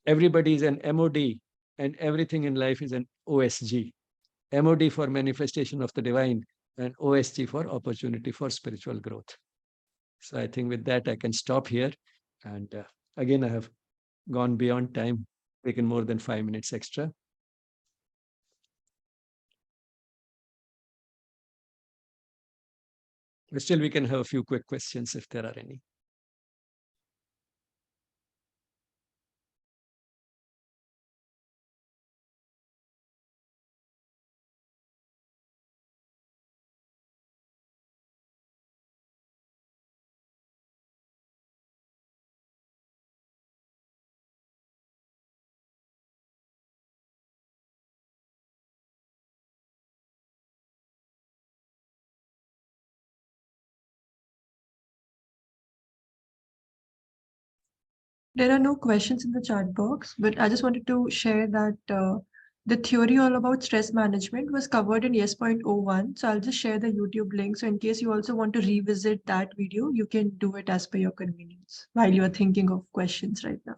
Everybody is an MOD, and everything in life is an OSG. MOD for manifestation of the divine, and OSG for opportunity for spiritual growth. So I think with that, I can stop here. And again, I have gone beyond time, taken more than 5 minutes extra. But still, we can have a few quick questions if there are any. There are no questions in the chat box, but I just wanted to share that the theory all about stress management was covered in YES.01. So I'll just share the YouTube link. So in case you also want to revisit that video, you can do it as per your convenience while you are thinking of questions right now.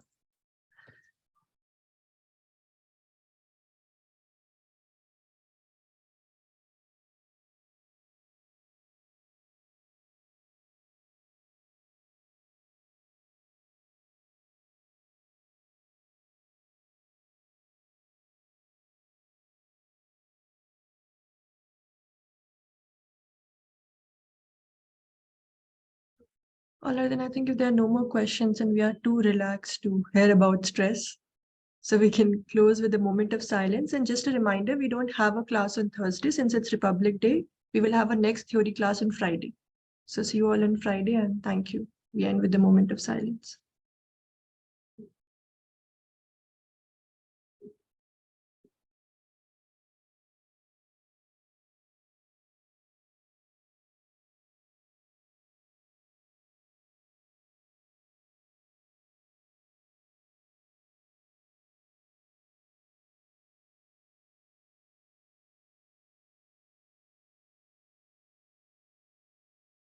All right, then I think if there are no more questions and we are too relaxed to hear about stress, so we can close with a moment of silence. And just a reminder, we don't have a class on Thursday since it's Republic Day. We will have a next theory class on Friday. So see you all on Friday and thank you. We end with a moment of silence.